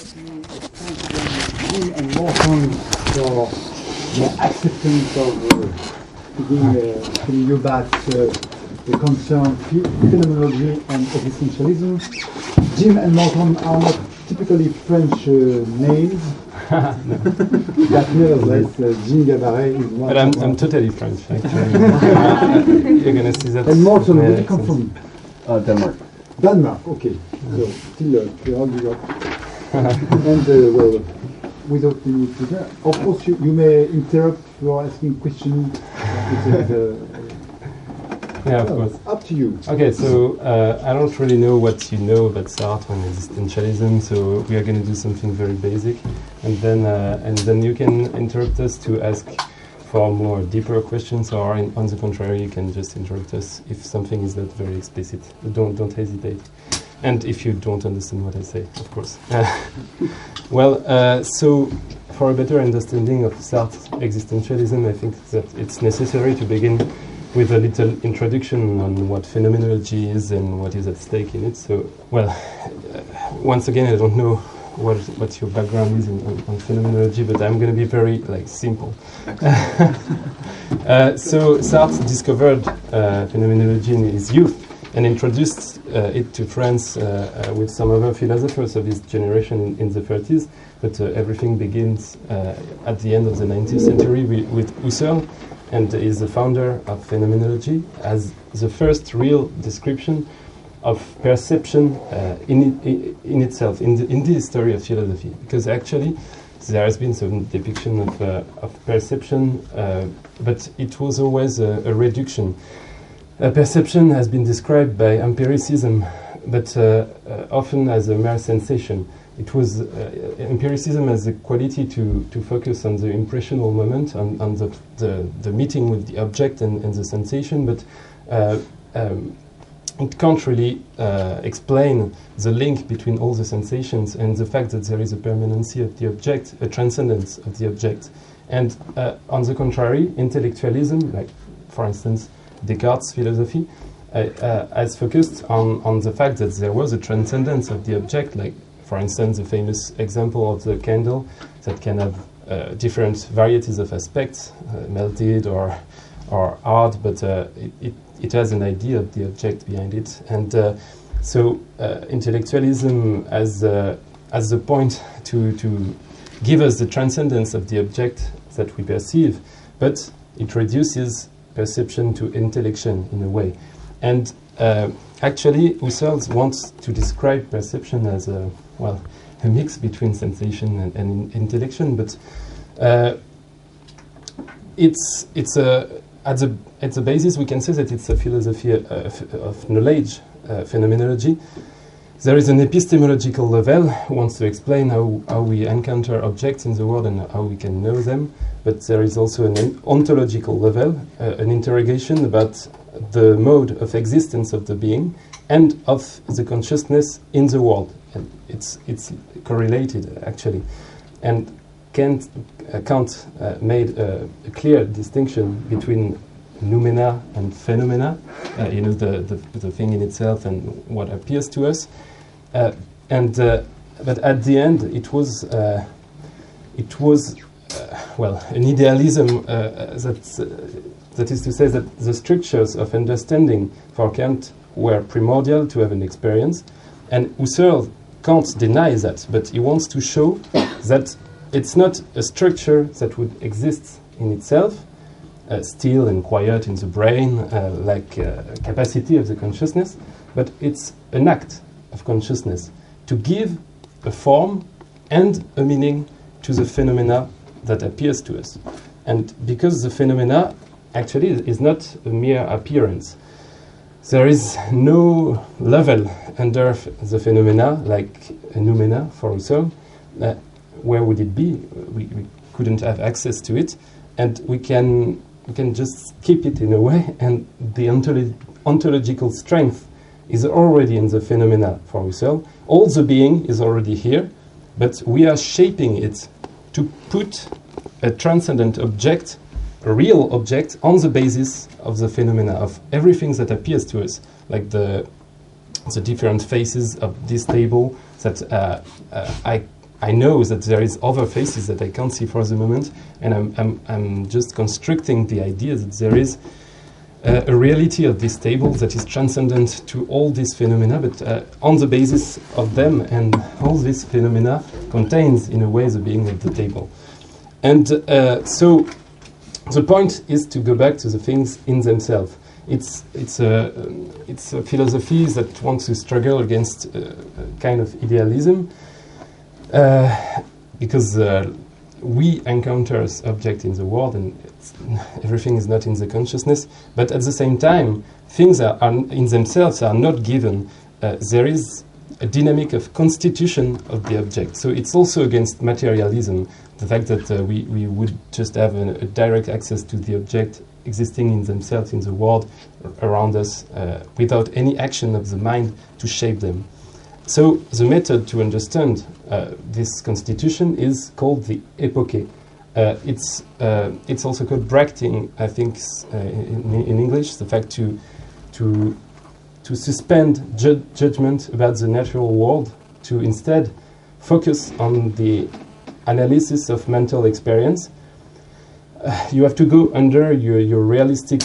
Jim and Morten for the acceptance of telling you about the concern phenomenology and existentialism. Jim and Morten are not typically French names. But nevertheless, Jim Gabaret is one. But I'm totally French, actually. You're gonna see that. And Morten, where do you come from? Denmark. Denmark, okay. So still all Europe. And well, without any further, of course you may interrupt for asking questions. Yeah, of course. Up to you. Okay, so I don't really know what you know about Sartre and existentialism, so we are going to do something very basic, and then you can interrupt us to ask for more deeper questions, or on the contrary, you can just interrupt us if something is not very explicit. Don't hesitate. And if you don't understand what I say, of course. Well, so for a better understanding of Sartre's existentialism, I think that it's necessary to begin with a little introduction on what phenomenology is and what is at stake in it. So, well, once again, I don't know what your background is on phenomenology, but I'm going to be very simple. So Sartre discovered phenomenology in his youth and introduced it to France with some other philosophers of his generation in the 30s. But everything begins at the end of the 19th century with Husserl, and is the founder of phenomenology as the first real description of perception in itself, in the history of philosophy. Because actually there has been some depiction of perception, but it was always a reduction. Perception has been described by empiricism, but often as a mere sensation. It was empiricism as a quality to focus on the impressional moment, on the meeting with the object and the sensation, but it can't really explain the link between all the sensations and the fact that there is a permanency of the object, a transcendence of the object. And on the contrary, intellectualism, like for instance Descartes' philosophy, has focused on the fact that there was a transcendence of the object, like for instance the famous example of the candle that can have different varieties of aspects, melted or hard, but it has an idea of the object behind it. And so intellectualism as the point to give us the transcendence of the object that we perceive, but it reduces perception to intellection in a way. And actually Husserl wants to describe perception as a mix between sensation and intellection, but at the basis we can say that it's a philosophy of knowledge, phenomenology. There is an epistemological level who wants to explain how we encounter objects in the world and how we can know them, but there is also an ontological level, an interrogation about the mode of existence of the being and of the consciousness in the world. And it's correlated actually. And Kant made a clear distinction between noumena and phenomena, the thing in itself and what appears to us. But at the end, it was an idealism that is to say that the structures of understanding for Kant were primordial to have an experience, and Husserl can't deny that, but he wants to show that it's not a structure that would exist in itself, still and quiet in the brain, like capacity of the consciousness, but it's an act of consciousness to give a form and a meaning to the phenomena that appears to us. And because the phenomena actually is not a mere appearance, there is no level under the phenomena, like a noumena for Husserl. Where would it be? We couldn't have access to it, and we can just keep it in a way, and the ontological strength is already in the phenomena for Husserl. All the being is already here, but we are shaping it to put a transcendent object, a real object, on the basis of the phenomena, of everything that appears to us, like the different faces of this table that I know that there is other faces that I can't see for the moment, and I'm just constructing the idea that there is a reality of this table that is transcendent to all these phenomena, but on the basis of them, and all these phenomena contains, in a way, the being of the table. And so the point is to go back to the things in themselves. It's a philosophy that wants to struggle against a kind of idealism, because we encounter objects in the world, and everything is not in the consciousness. But at the same time, things are in themselves are not given. There is a dynamic of constitution of the object. So it's also against materialism, the fact that we would just have a direct access to the object existing in themselves in the world around us without any action of the mind to shape them. So the method to understand this constitution is called the epoche. It's also called bracketing, I think, in English, the fact to suspend judgment about the natural world, to instead focus on the analysis of mental experience. You have to go under your realistic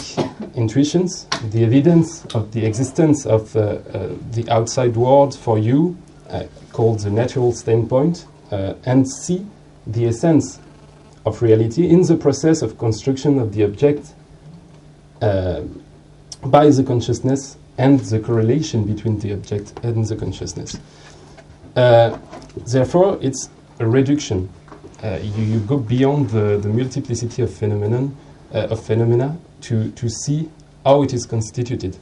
intuitions, the evidence of the existence of the outside world for you, called the natural standpoint, and see the essence of reality in the process of construction of the object by the consciousness and the correlation between the object and the consciousness. Therefore, it's a reduction. You go beyond the multiplicity of phenomena to see how it is constituted.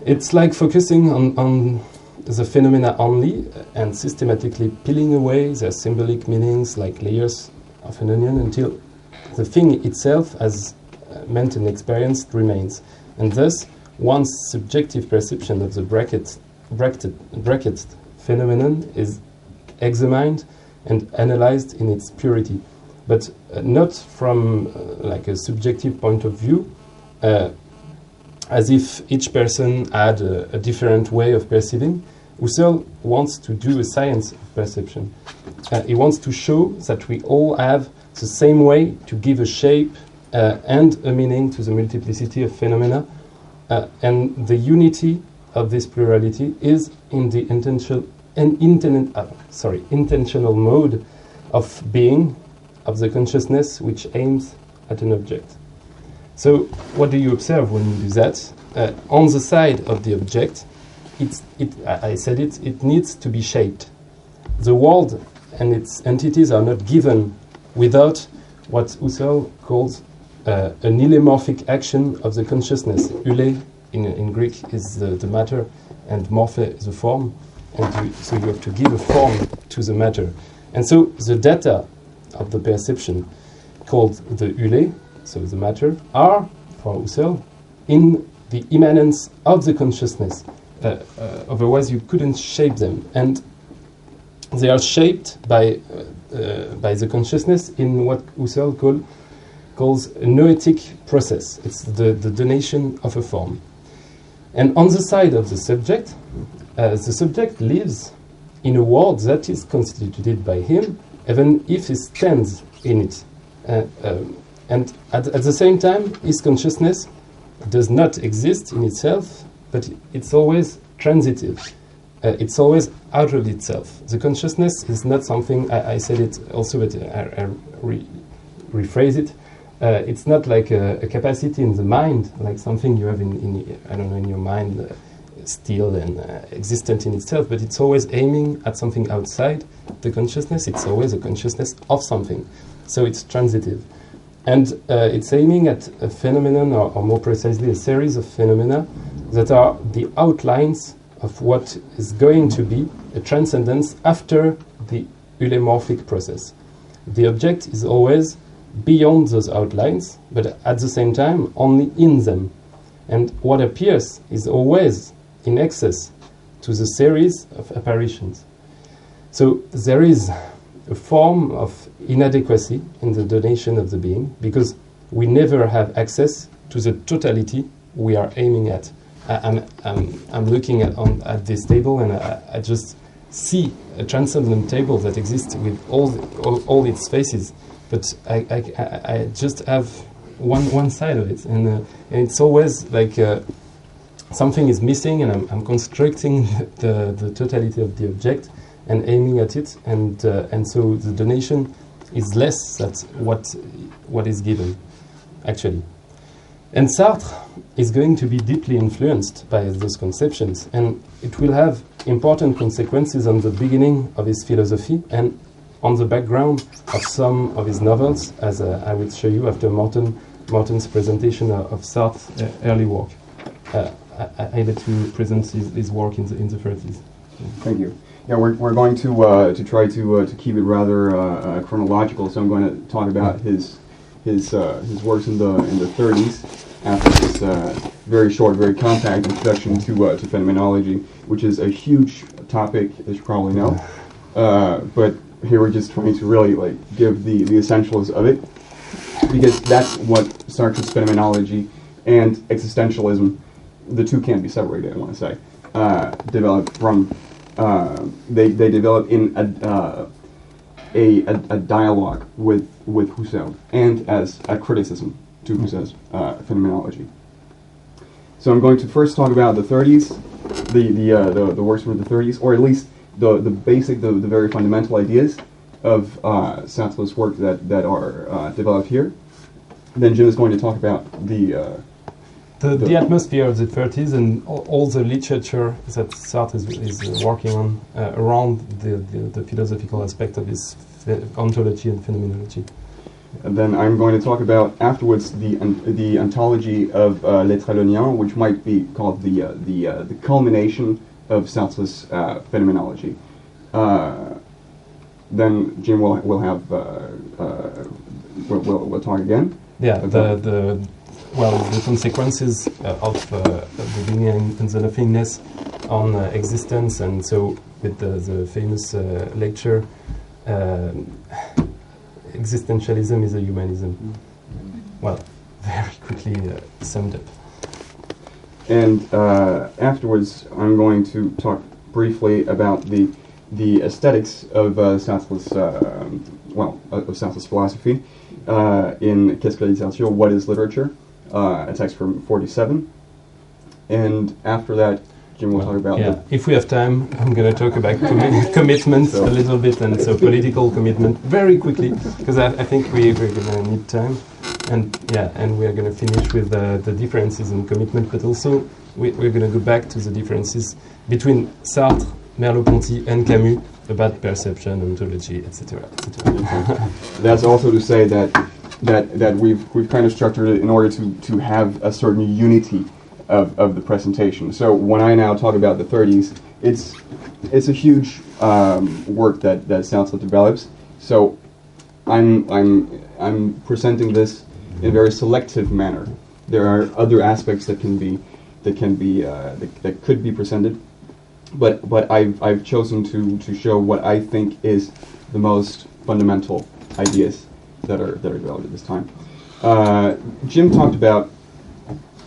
It's like focusing on the phenomena only and systematically peeling away their symbolic meanings like layers of an onion until the thing itself, as meant and experienced, remains. And thus, one's subjective perception of the bracketed phenomenon is examined and analyzed in its purity, but not from like a subjective point of view, as if each person had a different way of perceiving. Husserl wants to do a science of perception. He wants to show that we all have the same way to give a shape and a meaning to the multiplicity of phenomena, and the unity of this plurality is in the intentional mode of being, of the consciousness which aims at an object. So what do you observe when you do that? On the side of the object, it needs to be shaped. The world and its entities are not given without what Husserl calls an eulomorphic action of the consciousness. Eule in Greek is the matter, and morphe is the form. And so you have to give a form to the matter. And so the data of the perception, called the eule, so the matter, are, for Husserl, in the immanence of the consciousness. Otherwise you couldn't shape them. And they are shaped by the consciousness in what Husserl calls a noetic process. It's the donation of a form. And on the side of the subject lives in a world that is constituted by him, even if he stands in it. And at the same time, his consciousness does not exist in itself, but it's always transitive. It's always out of itself. The consciousness is not something, I said it also, but I rephrase it. It's not like a capacity in the mind, like something you have in your mind, still and existent in itself, but it's always aiming at something outside the consciousness. It's always a consciousness of something. So it's transitive. And it's aiming at a phenomenon, or more precisely, a series of phenomena that are the outlines of what is going to be a transcendence after the eulomorphic process. The object is always beyond those outlines, but at the same time only in them. And what appears is always in excess to the series of apparitions. So there is a form of inadequacy in the donation of the being, because we never have access to the totality we are aiming at. I'm looking at this table, and I just see a transcendent table that exists with all its faces, but I just have one side of it, and it's always like something is missing, and I'm constructing the totality of the object and aiming at it, and so the donation is less than what is given, actually. And Sartre is going to be deeply influenced by those conceptions, and it will have important consequences on the beginning of his philosophy and on the background of some of his novels, as I will show you after Morten's presentation of Sartre's early work. I let you present his work in the 30s. Thank you. Yeah, we're going to try to keep it rather chronological. So I'm going to talk about his works in the 30s after this very short, very compact introduction to phenomenology, which is a huge topic, as you probably know. But here we're just trying to really give the essentials of it, because that's what Sartre's phenomenology and existentialism, the two can't be separated, I want to say, developed from. They develop in a dialogue with Husserl and as a criticism to Husserl's phenomenology. So I'm going to first talk about the 30s, the works from the 30s, or at least the basic, the very fundamental ideas of Sartre's work that are developed here. Then Jim is going to talk about the atmosphere of the 30s and all the literature that Sartre is working on around the philosophical aspect of his ontology and phenomenology. And then I'm going to talk about afterwards the ontology of l'être lien, which might be called the culmination of Sartre's phenomenology. Then Jim will have we'll talk again. Yeah, the consequences of the being and the nothingness on existence, and so with the famous lecture, Existentialism is a humanism. Well, very quickly summed up. And afterwards, I'm going to talk briefly about the aesthetics of Sartre's of Sartre's philosophy in Qu'est-ce que la littérature? What is literature? A text from 47. And after that, Jim will talk about if we have time, I'm going to talk about commitment a little bit, and so political commitment very quickly, because I think we're going to need time, and we are going to finish with the differences in commitment, but also we're going to go back to the differences between Sartre, Merleau-Ponty, and Camus about perception, ontology, etc., etc. That's also to say that we've kind of structured it in order to have a certain unity of the presentation. So when I now talk about the 30s, it's a huge work that Sartre develops. So I'm presenting this in a very selective manner. There are other aspects that could be presented, but I've chosen to show what I think is the most fundamental ideas that are developed at this time. Jim talked about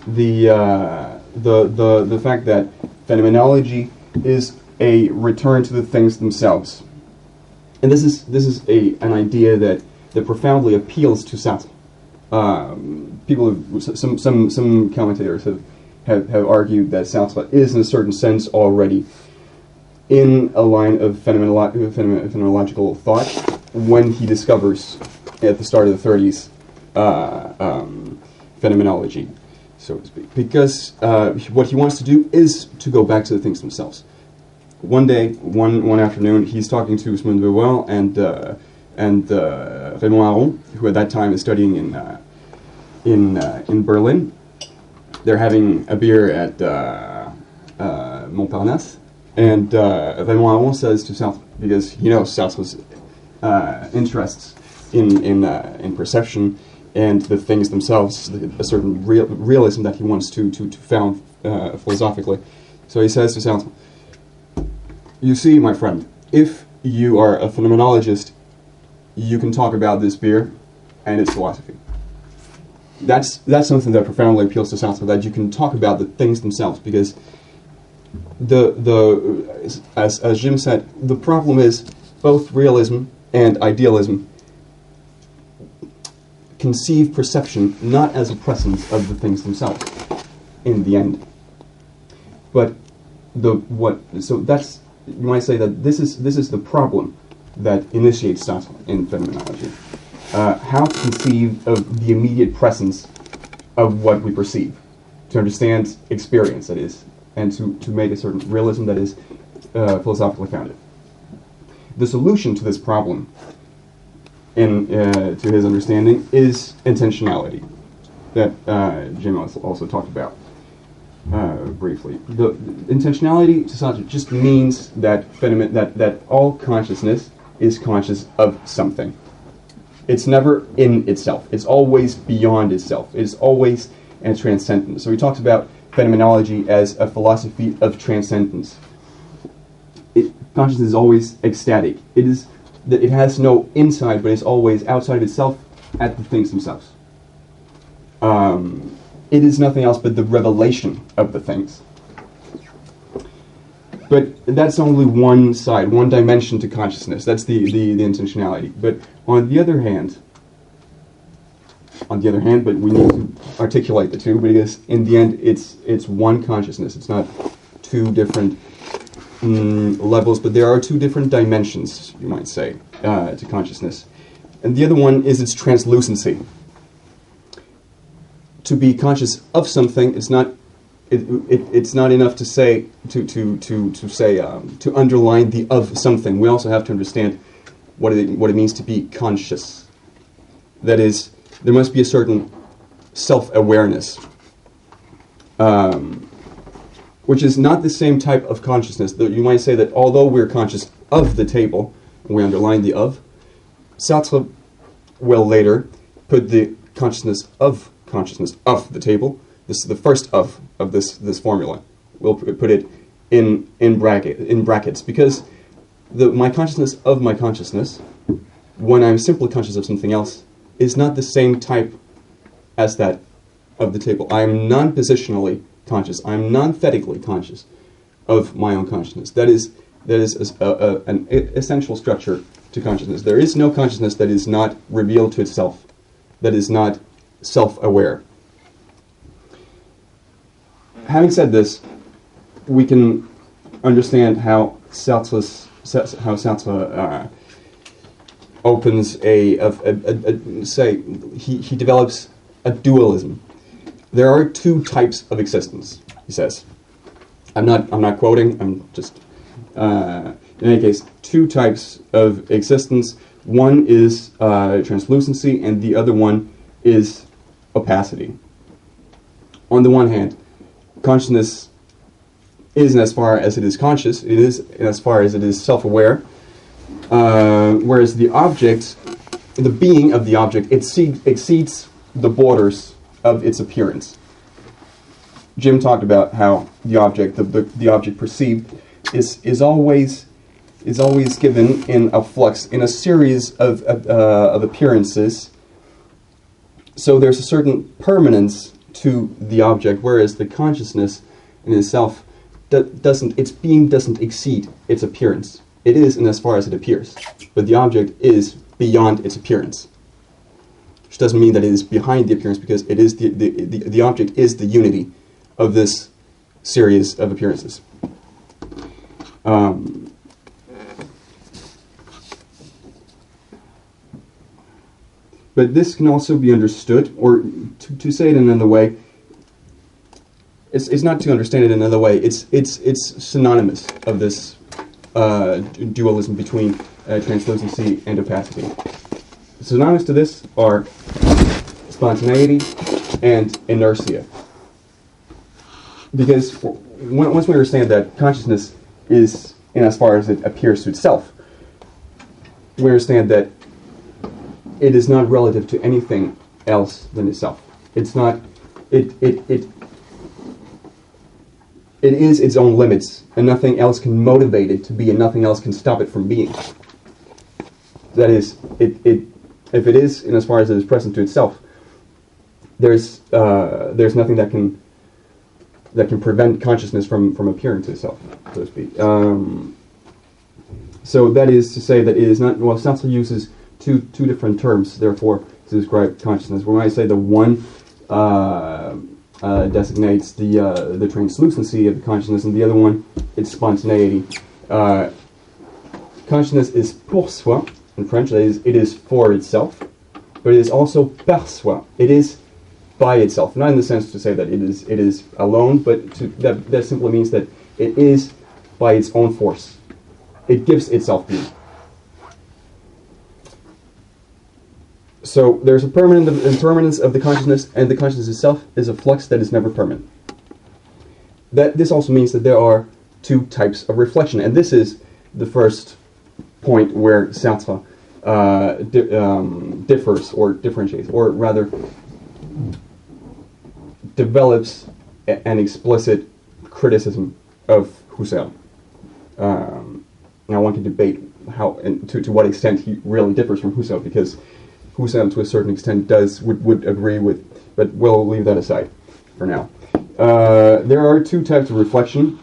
the fact that phenomenology is a return to the things themselves, and this is an idea that profoundly appeals to Sartre. Some commentators have argued that Sartre is, in a certain sense, already in a line of phenomenological thought when he discovers at the start of the 30s phenomenology, so to speak, because what he wants to do is to go back to the things themselves. One day, one afternoon, he's talking to Simone de Beauvoir and Raymond Aron, who at that time is studying in Berlin. They're having a beer at Montparnasse, and Raymond Aron says to Sartre, because he knows Sartre's interests in perception and the things themselves, a certain realism that he wants to found philosophically. So he says to Sartre, "You see, my friend, if you are a phenomenologist, you can talk about this beer and its philosophy." That's something that profoundly appeals to Sartre, that you can talk about the things themselves, because as Jim said, the problem is both realism and idealism conceive perception not as a presence of the things themselves in the end, but so that's, you might say that this is the problem that initiates Sartre in Phenomenology. How to conceive of the immediate presence of what we perceive, to understand experience, that is, and to make a certain realism that is philosophically founded. The solution to this problem, to his understanding, is intentionality, that Jim also talked about briefly. The intentionality to Sartre just means that all consciousness is conscious of something. It's never in itself. It's always beyond itself. It's always a transcendence. So he talks about phenomenology as a philosophy of transcendence. Consciousness is always ecstatic. It has no inside, but it's always outside of itself at the things themselves. It is nothing else but the revelation of the things. But that's only one side, one dimension to consciousness. That's the intentionality. But on the other hand, but we need to articulate the two, because in the end it's one consciousness. It's not two different levels, but there are two different dimensions, you might say, to consciousness. And the other one is its translucency. To be conscious of something, it's not enough to say to underline the of something. We also have to understand what it means to be conscious. That is, there must be a certain self-awareness, which is not the same type of consciousness. You might say that although we're conscious of the table, and we underline the of, Sartre will later put the consciousness of the table. This is the first of this formula. We'll put it in brackets, because my consciousness of my consciousness, when I'm simply conscious of something else, is not the same type as that of the table. I am non-positionally conscious. I am non-thetically conscious of my own consciousness. That is an essential structure to consciousness. There is no consciousness that is not revealed to itself, that is not self-aware. Having said this, we can understand how Sartre opens he develops a dualism. There are two types of existence, he says. I'm not quoting. I'm just in any case, two types of existence. One is translucency, and the other one is opacity. On the one hand, consciousness is in as far as it is conscious, it is in as far as it is self-aware, whereas the object, the being of the object, exceeds the borders of its appearance. Jim talked about how the object, the object perceived, is always given in a flux, in a series of appearances. So there's a certain permanence to the object, whereas the consciousness in itself its being doesn't exceed its appearance. It is in as far as it appears, but the object is beyond its appearance, which doesn't mean that it is behind the appearance, because it is the object is the unity of this series of appearances. But this can also be understood, or to say it in another way, it's not to understand it in another way, it's synonymous of this dualism between translucency and opacity. Synonymous to this are spontaneity and inertia. Because once we understand that consciousness is in as far as it appears to itself, we understand that it is not relative to anything else than itself. It's not. It is its own limits, and nothing else can motivate it to be, and nothing else can stop it from being. That is, if it is in as far as it is present to itself, there's nothing that can that can prevent consciousness from appearing to itself, so to speak. So that is to say that it is not, well, Sartre uses two different terms, therefore, to describe consciousness. When I say the one designates the translucency of the consciousness, and the other one, its spontaneity. Consciousness is pour soi, in French, that is, it is for itself, but it is also par soi. It is by itself, not in the sense to say that it is alone, but that simply means that it is by its own force. It gives itself being. So there's a permanent impermanence of the consciousness, and the consciousness itself is a flux that is never permanent. This also means that there are two types of reflection, and this is the first point where Sartre differs or differentiates, or rather develops an explicit criticism of Husserl. Now one can debate how and to what extent he really differs from Husserl, because Husserl to a certain extent would agree with, but we'll leave that aside for now. There are two types of reflection.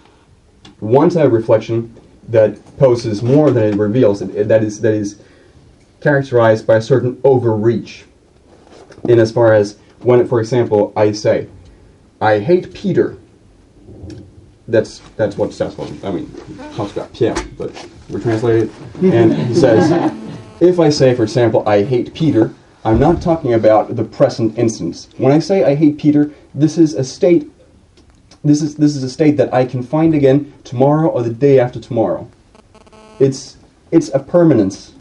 One type of reflection that poses more than it reveals, that is characterized by a certain overreach, in as far as when, for example, I say, I hate Peter. That's what Sartre, I mean, Pierre, but we're translating it. And he says, if I say, for example, I hate Peter, I'm not talking about the present instance. When I say I hate Peter, this is a state. This is a state that I can find again tomorrow or the day after tomorrow. It's a permanence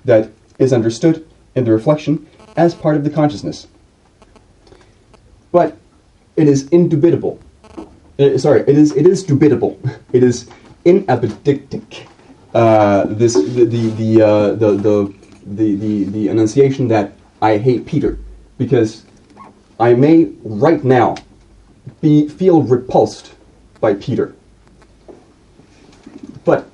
that is understood in the reflection as part of the consciousness. But it is indubitable. It is dubitable. It is inapodictic. The enunciation that I hate Peter, because I may right now feel repulsed by Peter, but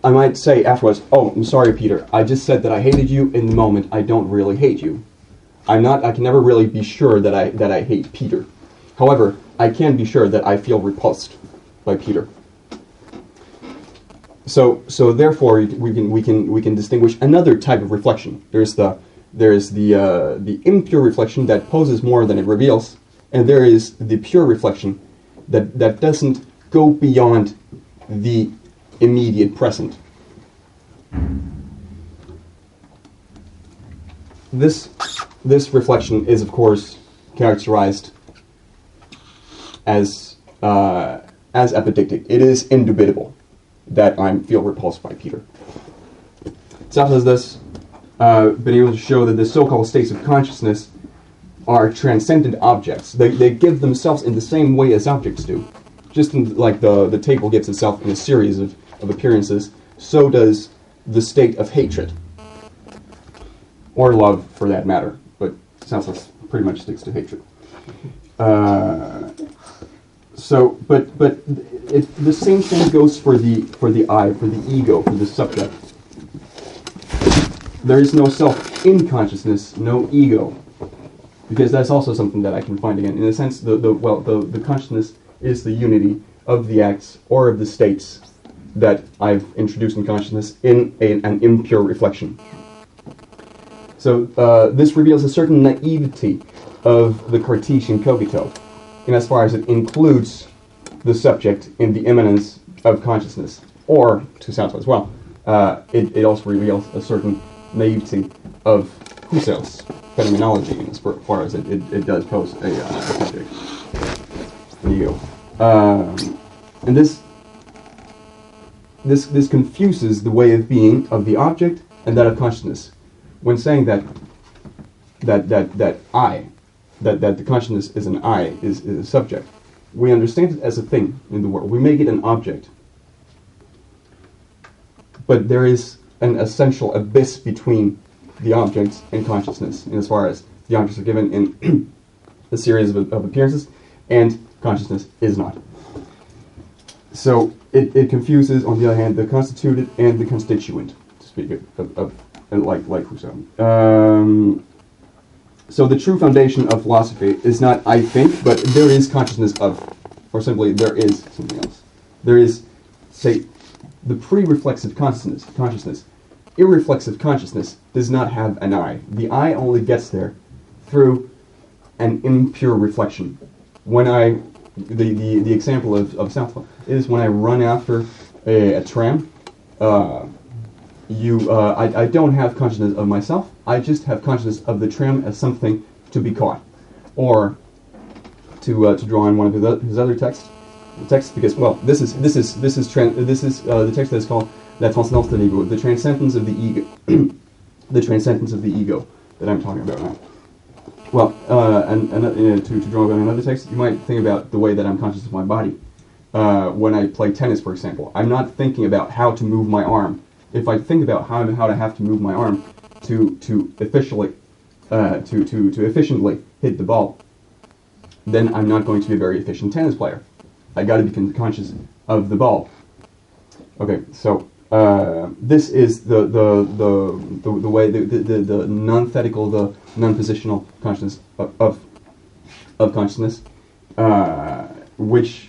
I might say afterwards, "Oh, I'm sorry, Peter. I just said that I hated you in the moment. I don't really hate you. I can never really be sure that I hate Peter. However, I can be sure that I feel repulsed by Peter." So therefore we can distinguish another type of reflection. There's the impure reflection that poses more than it reveals, and there is the pure reflection that doesn't go beyond the immediate present. This reflection is, of course, characterized as apodictic. It is indubitable that I feel repulsed by Peter. Sartre has thus been able to show that the so-called states of consciousness are transcendent objects. They give themselves in the same way as objects do. Just like the table gives itself in a series of appearances, so does the state of hatred. Or love, for that matter. But Sartre pretty much sticks to hatred. The same thing goes for the I, for the ego, for the subject. There is no self in consciousness, no ego, because that's also something that I can find again. In a sense, the consciousness is the unity of the acts or of the states that I've introduced in consciousness in an impure reflection. So this reveals a certain naivety of the Cartesian cogito, in as far as it includes the subject in the immanence of consciousness, or, to Sartre as well, it also reveals a certain naivety of Husserl's phenomenology, in as far as it does pose a subject, an ego. And this confuses the way of being of the object and that of consciousness. When saying that the consciousness is an I, is a subject, we understand it as a thing in the world. We make it an object. But there is an essential abyss between the objects and consciousness, in as far as the objects are given in a series of appearances, and consciousness is not. So it confuses, on the other hand, the constituted and the constituent, to speak of like Husserl. So the true foundation of philosophy is not I think, but there is consciousness of. or simply there is something else. There is, say, the pre-reflexive consciousness. Irreflexive consciousness does not have an I. The I only gets there through an impure reflection. When the example of Sartre is when I run after a tram, I don't have consciousness of myself. I just have consciousness of the tram as something to be caught, or to draw on one of his other texts, because this is the text that is called La Transcendence de l'ego, the transcendence of the ego, the transcendence of the ego that I'm talking about now. Well, to draw on another text, you might think about the way that I'm conscious of my body. When I play tennis, for example, I'm not thinking about how to move my arm. If I think about how to have to move my arm to efficiently hit the ball, then I'm not going to be a very efficient tennis player. I got to be conscious of the ball. Okay, so this is the way the non-thetical, the non-positional consciousness of consciousness, which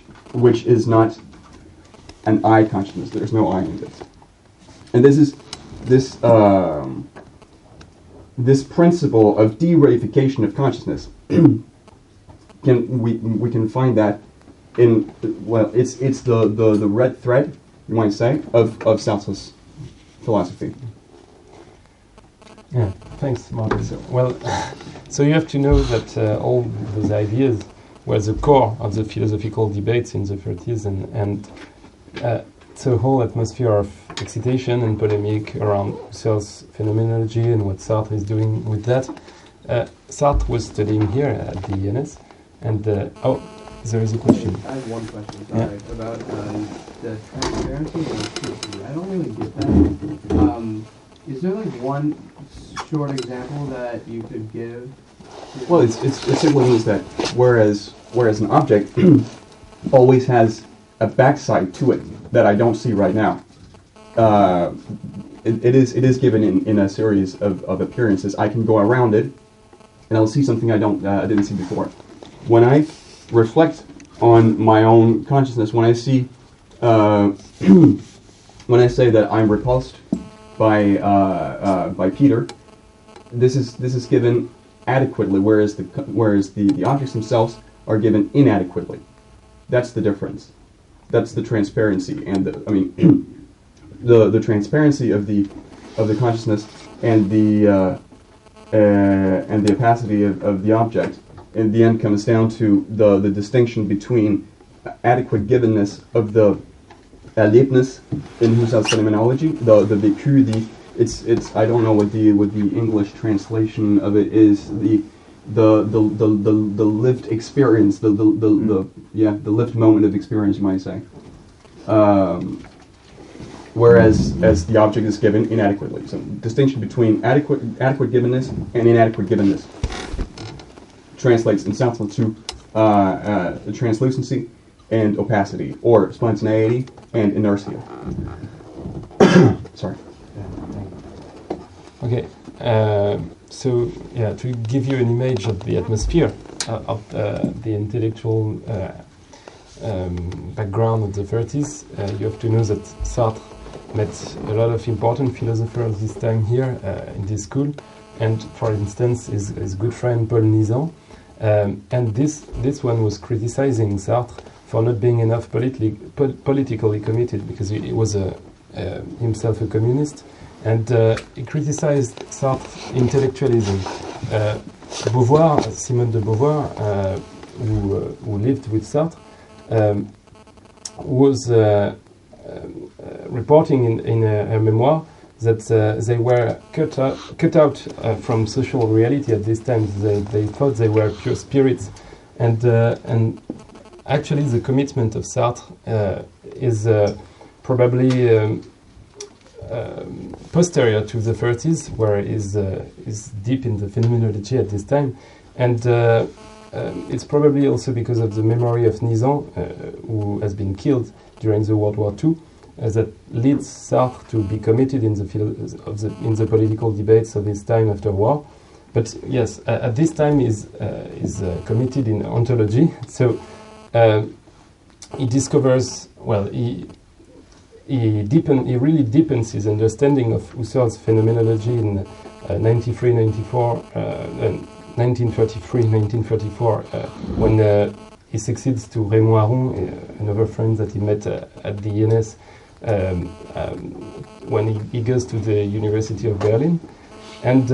is not an I consciousness. There's no I in this, and this principle of de-reification of consciousness we can find that in it's the red thread, you might say, of Sartre's philosophy. Yeah, thanks, Morten. So you have to know that all those ideas were the core of the philosophical debates in the 30s, and the whole atmosphere of excitation and polemic around Husserl's phenomenology and what Sartre is doing with that. Sartre was studying here at the ENS, and there is a question. I have one question, sorry, about the transparency and the I don't really get that. Is there like one short example that you could give? Well, it simply means that whereas an object always has a backside to it that I don't see right now, it is given in a series of appearances. I can go around it, and I'll see something I didn't see before. When I reflect on my own consciousness, when I see, when I say that I'm repulsed by Peter, this is given adequately, whereas the objects themselves are given inadequately. That's the difference. That's the transparency, and the transparency of the consciousness and the opacity of the object. In the end, comes down to the distinction between adequate givenness of the Erlebnis in Husserl's Phenomenology, the vécu, it's I don't know what the English translation of it is, the lived experience, the lived moment of experience, you might say. Whereas as the object is given inadequately. So distinction between adequate givenness and inadequate givenness translates in Sartre to translucency and opacity, or spontaneity and inertia. Sorry. Okay, so to give you an image of the atmosphere of the intellectual background of the 30s, you have to know that Sartre met a lot of important philosophers this time here in this school, and for instance his good friend Paul Nizan, and this one was criticizing Sartre for not being enough politically committed, because he was himself a communist, and he criticized Sartre's intellectualism. Simone de Beauvoir, who lived with Sartre, was reporting in her memoir that they were cut out from social reality at this time. They thought they were pure spirits, and actually the commitment of Sartre is probably posterior to the 30s, where is deep in the phenomenology at this time, and it's probably also because of the memory of Nizan, who has been killed during the World War II, that leads Sartre to be committed in the political debates of his time after war. But yes, at this time is committed in ontology. So he discovers, well, he really deepens his understanding of Husserl's phenomenology in 1933, when he succeeds to Raymond Aron, another friend that he met at the INS, when he goes to the University of Berlin. And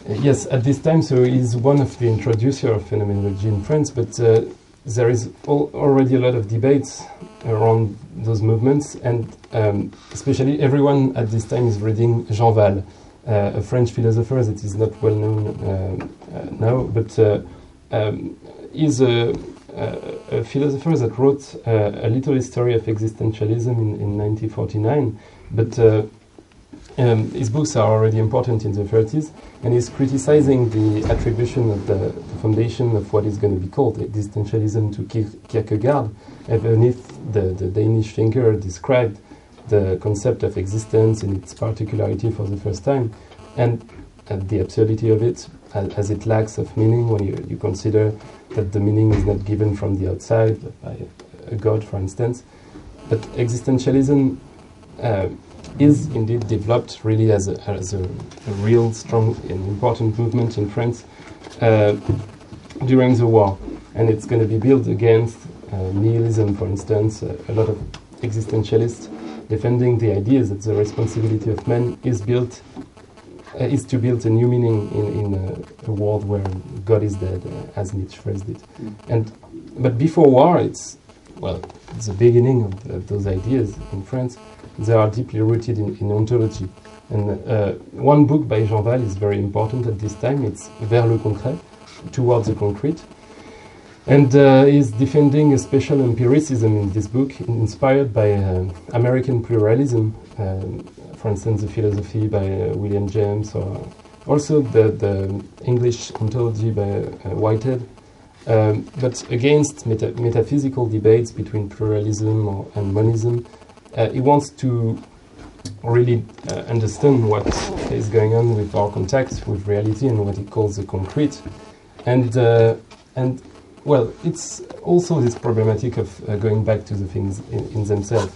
yes, at this time, so he's one of the introducers of phenomenology in France, but there is already a lot of debates around those movements, and especially everyone at this time is reading Jean Val, a French philosopher that is not well known now, but is a philosopher that wrote a little history of existentialism in 1949, but his books are already important in the 30s, and he's criticizing the attribution of the foundation of what is going to be called existentialism to Kierkegaard, even if the Danish thinker described the concept of existence in its particularity for the first time, and the absurdity of it, as it lacks of meaning when you consider that the meaning is not given from the outside, by a god, for instance. But existentialism is indeed developed really as a real strong and important movement in France during the war. And it's going to be built against nihilism, for instance, a lot of existentialists defending the idea that the responsibility of man is to build a new meaning in a world where God is dead, as Nietzsche phrased it. But before war, it's the beginning of those ideas in France. They are deeply rooted in ontology. And one book by Jean Val is very important at this time. It's Vers le concret, Towards the Concrete. And he's defending a special empiricism in this book, inspired by American pluralism, for instance, the philosophy by William James, or also the English ontology by Whitehead, but against metaphysical debates between pluralism and monism. He wants to really understand what is going on with our contact with reality and what he calls the concrete. And it's also this problematic of going back to the things in themselves.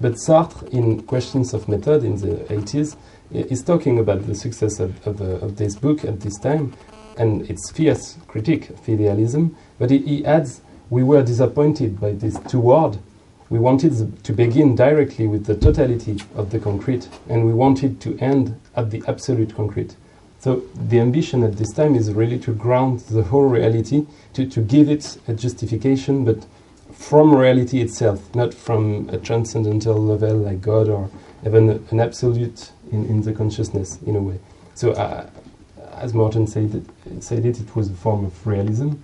But Sartre, in Questions of Method in the 80s, is talking about the success of this book at this time, and its fierce critique of idealism. But he adds, we were disappointed by this toward. We wanted to begin directly with the totality of the concrete, and we wanted to end at the absolute concrete. So the ambition at this time is really to ground the whole reality, to give it a justification, but from reality itself, not from a transcendental level like God or even an absolute in the consciousness, in a way. So as Morten said it was a form of realism.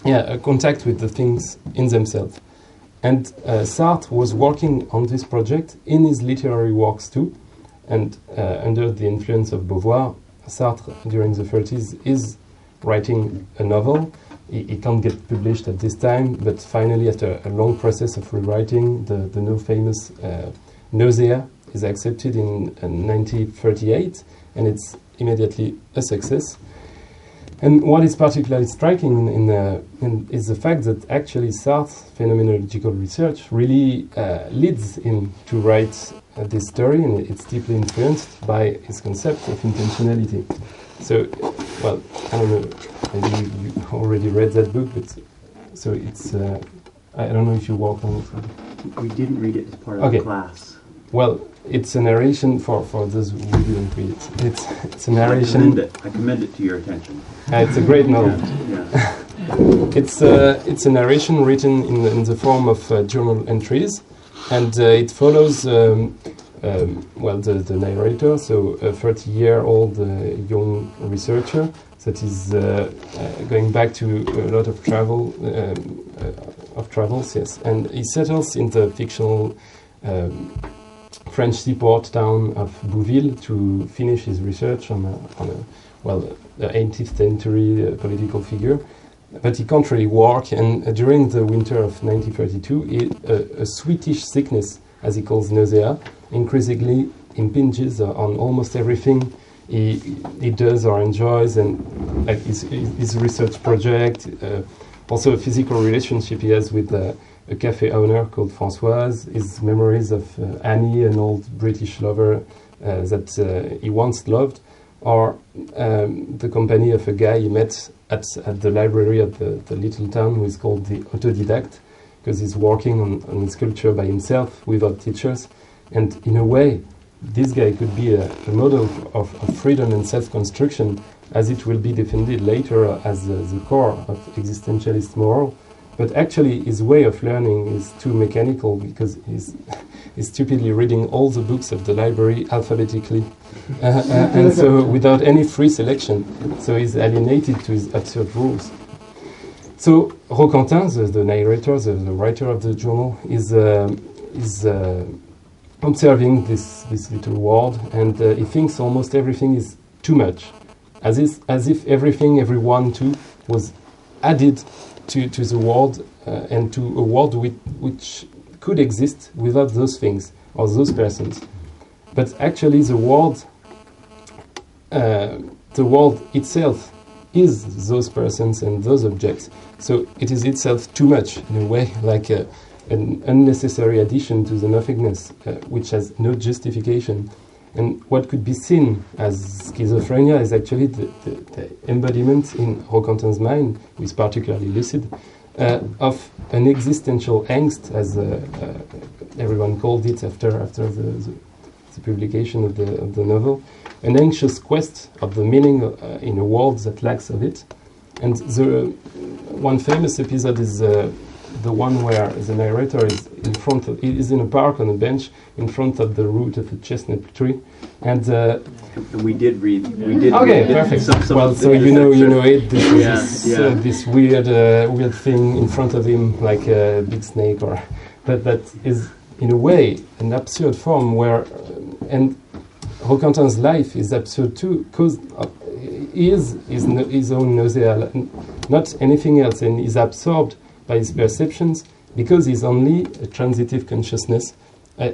A contact with the things in themselves. And Sartre was working on this project in his literary works too, and under the influence of Beauvoir, Sartre, during the 30s, is writing a novel. He can't get published at this time, but finally, after a long process of rewriting, the now famous Nausea is accepted in 1938, and it's immediately a success. And what is particularly striking is the fact that actually Sartre's phenomenological research really leads him to write this story, and it's deeply influenced by his concept of intentionality. So, well, I don't know, maybe you already read that book, but so it's, I don't know if you worked on it. We didn't read it as part of the class. Well, it's a narration for those who didn't read it. It's a narration. I commend it to your attention. It's a great novel. Yeah. It's a narration written in the form of journal entries, and it follows the narrator, so a 30-year-old young researcher that is going back to a lot of travels, yes, and he settles in the fictional French seaport town of Bouville to finish his research on the 18th century political figure. But he can't really walk, and during the winter of 1932, a sweetish sickness, as he calls nausea, increasingly impinges on almost everything he does or enjoys, and like his research project, also a physical relationship he has with a cafe owner called Françoise, his memories of Annie, an old British lover that he once loved, or the company of a guy he met at the library of the little town, who is called the autodidact, because he's working on his sculpture by himself without teachers. And in a way, this guy could be a model of freedom and self-construction, as it will be defended later as the core of existentialist moral. But actually, his way of learning is too mechanical, because he's stupidly reading all the books of the library alphabetically, and so without any free selection. So he's alienated to his absurd rules. So Roquentin, the narrator, the writer of the journal, is observing this little world, and he thinks almost everything is too much, as if everything, everyone too, was added to the world, and to a world which could exist without those things or those persons. But actually the world itself is those persons and those objects. So it is itself too much, in a way, like an unnecessary addition to the nothingness, which has no justification. And what could be seen as schizophrenia is actually the embodiment in Roquentin's mind, who is particularly lucid, of an existential angst, as everyone called it after the publication of the novel, an anxious quest of the meaning in a world that lacks of it. And the one famous episode is the one where the narrator is in a park on a bench in front of the root of a chestnut tree, and we did read. Okay, perfect. Well, so you know it. This weird thing in front of him, like a big snake, or that is in a way an absurd form where, and Roquentin's life is absurd too, because he is his own nausea, not anything else, and is absorbed by his perceptions, because he's only a transitive consciousness,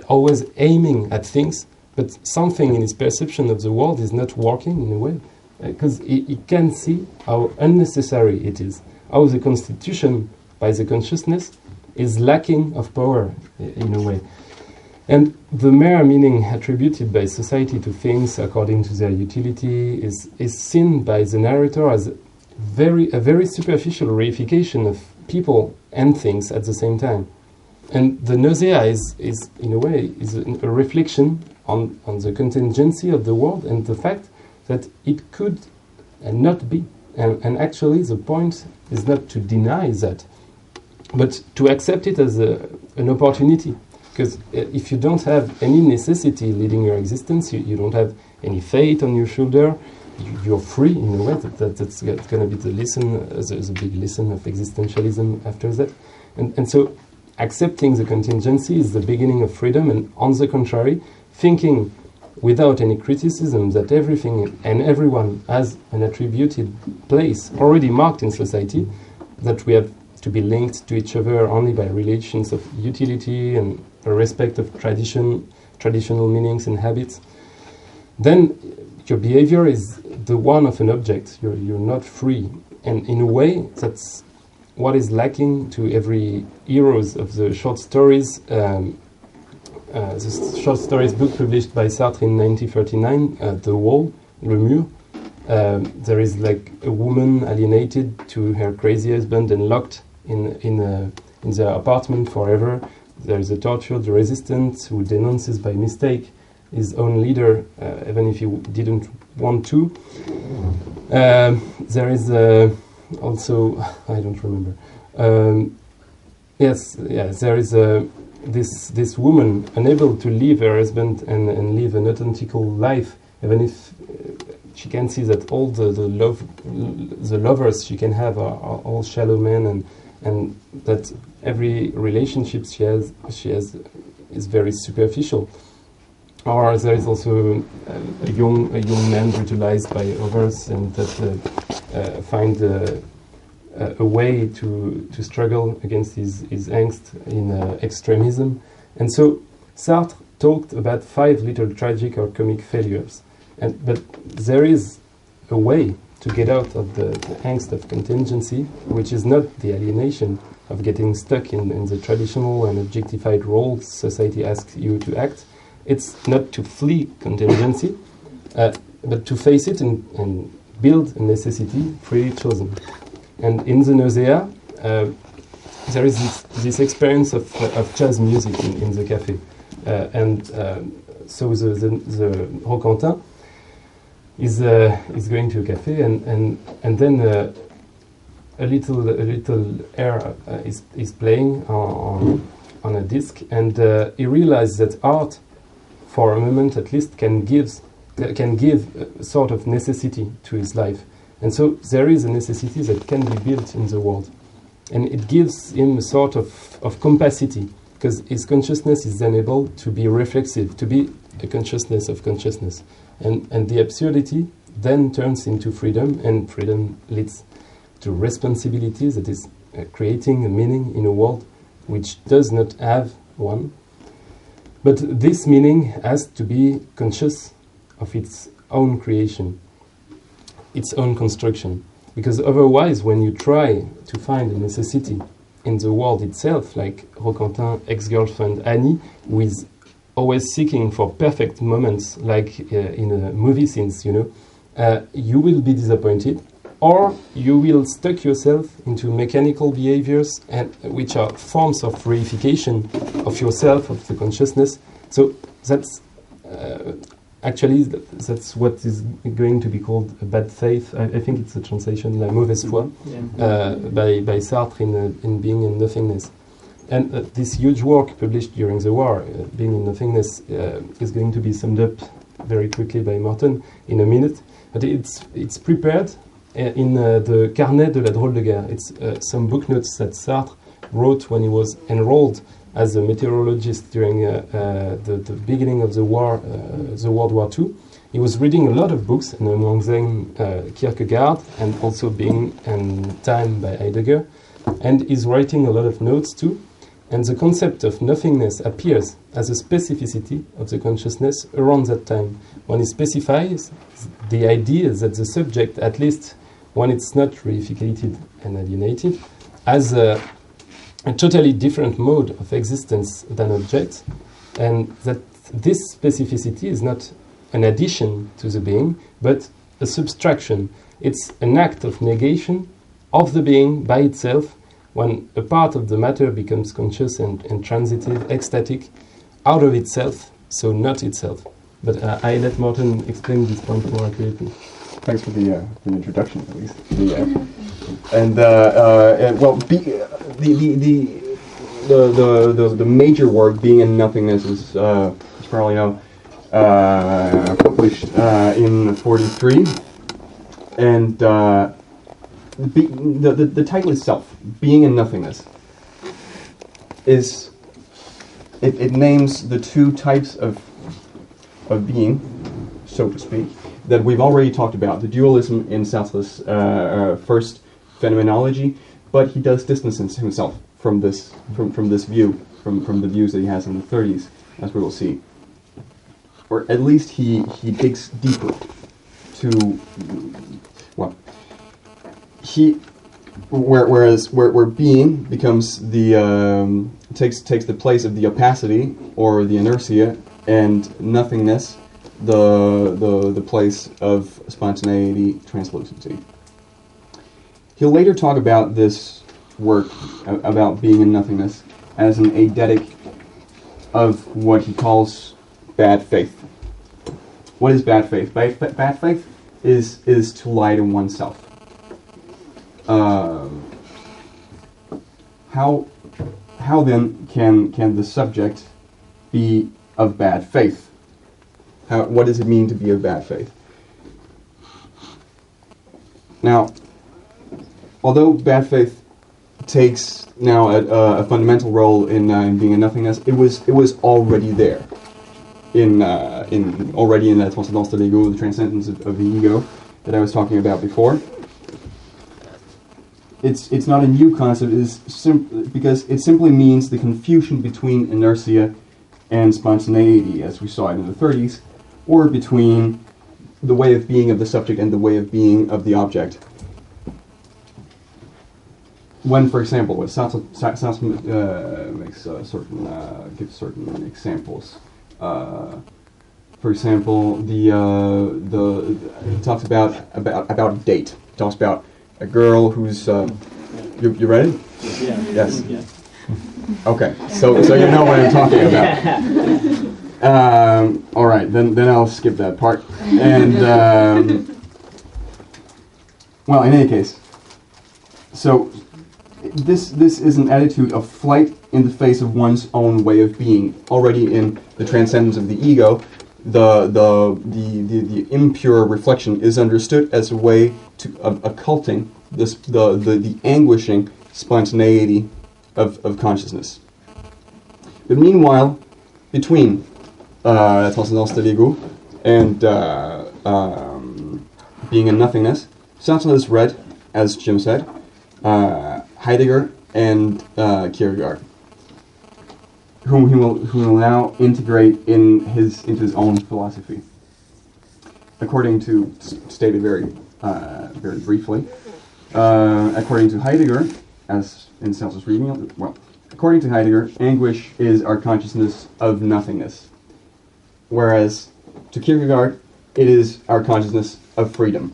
always aiming at things, but something in his perception of the world is not working in a way, because he can see how unnecessary it is, how the constitution by the consciousness is lacking of power in a way. And the mere meaning attributed by society to things according to their utility is seen by the narrator as a very superficial reification of people and things at the same time. And the nausea is in a way a reflection on the contingency of the world and the fact that it could not be. And actually the point is not to deny that, but to accept it as an opportunity. Because if you don't have any necessity leading your existence, you don't have any fate on your shoulder, you're free in a way. That's going to be the big lesson of existentialism after that. And so accepting the contingency is the beginning of freedom, and on the contrary, thinking without any criticism that everything and everyone has an attributed place already marked in society, that we have to be linked to each other only by relations of utility and a respect of traditional meanings and habits, then your behavior is the one of an object. You're not free. And in a way, that's what is lacking to every heroes of the short stories. The short stories book published by Sartre in 1939, The Wall, Le Mur. There is like a woman alienated to her crazy husband and locked in their apartment forever. There is a tortured resistant who denounces by mistake his own leader, even if he didn't want to. There is also, I don't remember. There is this woman unable to leave her husband and live an authentical life, even if she can see that all the lovers she can have are all shallow men, and that every relationship she has is very superficial. Or there is also a young man brutalized by others, and that find a way to struggle against his angst in extremism. And so Sartre talked about 5 little tragic or comic failures. But there is a way to get out of the angst of contingency, which is not the alienation of getting stuck in the traditional and objectified roles society asks you to act. It's not to flee contingency, but to face it and build a necessity freely chosen. And in the nausea, there is this experience of jazz music in the cafe. So the Roquentin is going to a cafe and then a little air is playing on a disc, and he realizes that art, for a moment at least, can give a sort of necessity to his life. And so there is a necessity that can be built in the world. And it gives him a sort of capacity, because his consciousness is then able to be reflexive, to be a consciousness of consciousness. And the absurdity then turns into freedom, and freedom leads to responsibility, that is creating a meaning in a world which does not have one. But this meaning has to be conscious of its own creation, its own construction. Because otherwise, when you try to find a necessity in the world itself, like Roquentin's ex-girlfriend Annie, who is always seeking for perfect moments, like in a movie scenes, you will be disappointed, or you will stuck yourself into mechanical behaviors, and which are forms of reification of yourself, of the consciousness. So that's actually that's what is going to be called a bad faith. I think it's a translation, la mauvaise foi, by Sartre in Being in Nothingness. And this huge work published during the war, Being in Nothingness, is going to be summed up very quickly by Morten in a minute. But it's prepared in the Carnet de la Drôle de Guerre. It's some book notes that Sartre wrote when he was enrolled as a meteorologist during the beginning of the war, the World War II. He was reading a lot of books, and among them Kierkegaard, and also Being and Time by Heidegger. And he's writing a lot of notes too. And the concept of nothingness appears as a specificity of the consciousness around that time, when he specifies the idea that the subject, at least when it's not reificated and alienated, has a totally different mode of existence than object, and that this specificity is not an addition to the being, but a subtraction. It's an act of negation of the being by itself, when a part of the matter becomes conscious and transitive, ecstatic, out of itself, so not itself. But I let Morten explain this point more accurately. Thanks for the introduction, at least. The major work, Being in Nothingness, is as you probably know, published in '43, and the title itself, Being in Nothingness, is it names the two types of being, so to speak, that we've already talked about, the dualism in Sartre's first Phenomenology, but he does distance himself from this view, from the views that he has in the 30s, as we will see. Or at least he digs deeper to, well, where being becomes the takes the place of the opacity or the inertia, and nothingness the place of spontaneity, translucency. He'll later talk about this work about Being in Nothingness as an eidetic of what he calls bad faith. What is bad faith? Bad faith is to lie to oneself. How then can the subject be of bad faith? What does it mean to be of bad faith? Now, although bad faith takes now a fundamental role in Being in Nothingness, it was already there already in la Transcendence de l'ego, the transcendence of the ego that I was talking about before. It's not a new concept, because it simply means the confusion between inertia and spontaneity, as we saw it in the 30s, or between the way of being of the subject and the way of being of the object. When, for example, when Sartre makes gives certain examples. For example, he talks about a date. He talks about a girl who's you ready? Yeah. Yes. Yeah. Okay, so you know what I'm talking about. All right, then I'll skip that part. And well, in any case, so this is an attitude of flight in the face of one's own way of being. Already in the Transcendence of the Ego, the impure reflection is understood as a way of occulting the anguishing spontaneity of consciousness. But meanwhile, between Transcendence de l'ego and being in nothingness, Sartre has read, as Jim said, Heidegger and Kierkegaard, whom he will now integrate into his own philosophy. According to, stated very briefly, according to Heidegger, as in Sartre's reading, according to Heidegger, anguish is our consciousness of nothingness, whereas to Kierkegaard, it is our consciousness of freedom.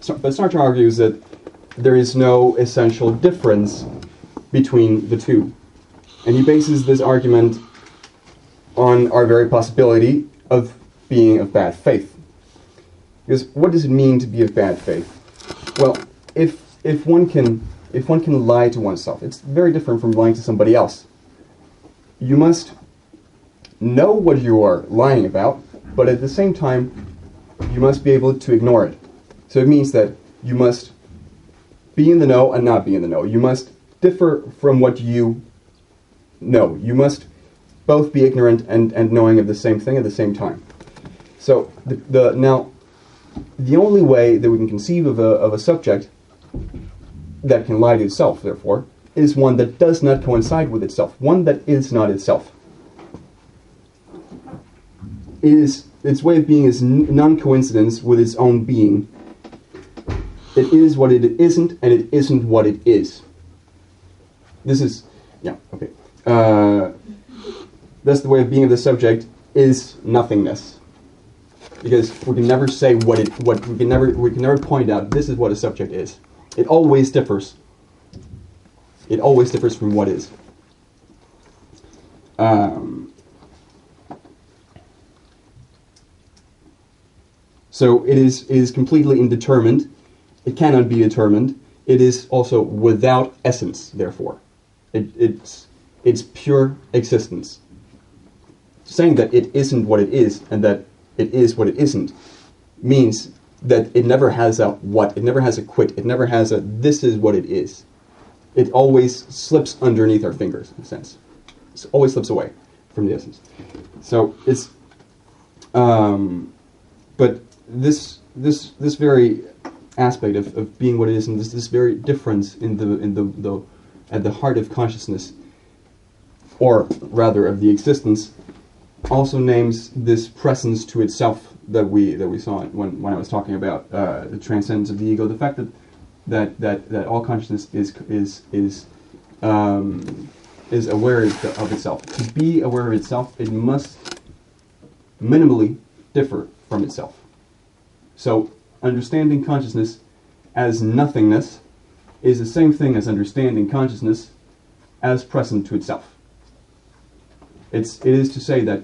But Sartre argues that there is no essential difference between the two. And he bases this argument on our very possibility of being of bad faith. Because what does it mean to be of bad faith? Well, if one can lie to oneself, it's very different from lying to somebody else. You must know what you are lying about, but at the same time, you must be able to ignore it. So it means that you must be in the know and not be in the know. You must differ from what you know. You must both be ignorant and knowing of the same thing at the same time. So now, the only way that we can conceive of a subject that can lie to itself, therefore, is one that does not coincide with itself, one that is not itself. Its way of being is non-coincidence with its own being. It is what it isn't, and it isn't what it is. This is, yeah, okay. Thus, the way of being of the subject is nothingness, because we can never say we can never point out this is what a subject is. It always differs. It always differs from what is. So it is completely indeterminate. It cannot be determined. It is also without essence, therefore. It's pure existence. Saying that it isn't what it is and that it is what it isn't means that it never has a what, it never has a quit, it never has a this is what it is. It always slips underneath our fingers, in a sense. It always slips away from the essence. So it's, but this very aspect of being what it is, and this very difference in the at the heart of consciousness, or rather of the existence, also names this presence to itself that we saw when I was talking about the transcendence of the ego. The fact that all consciousness is aware of itself. To be aware of itself, it must minimally differ from itself. So understanding consciousness as nothingness is the same thing as understanding consciousness as present to itself. It is to say that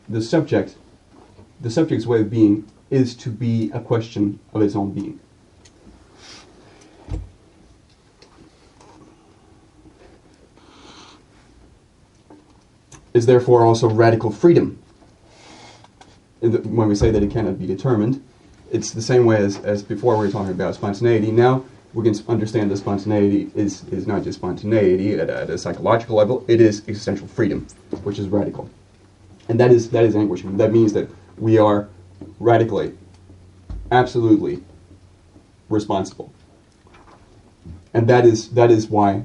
the subject's way of being is to be a question of its own being. Is therefore also radical freedom. When we say that it cannot be determined, it's the same way as before we were talking about spontaneity. Now we can understand that spontaneity is not just spontaneity at a psychological level, it is existential freedom, which is radical. And that is anguishing. That means that we are radically, absolutely responsible. And that is why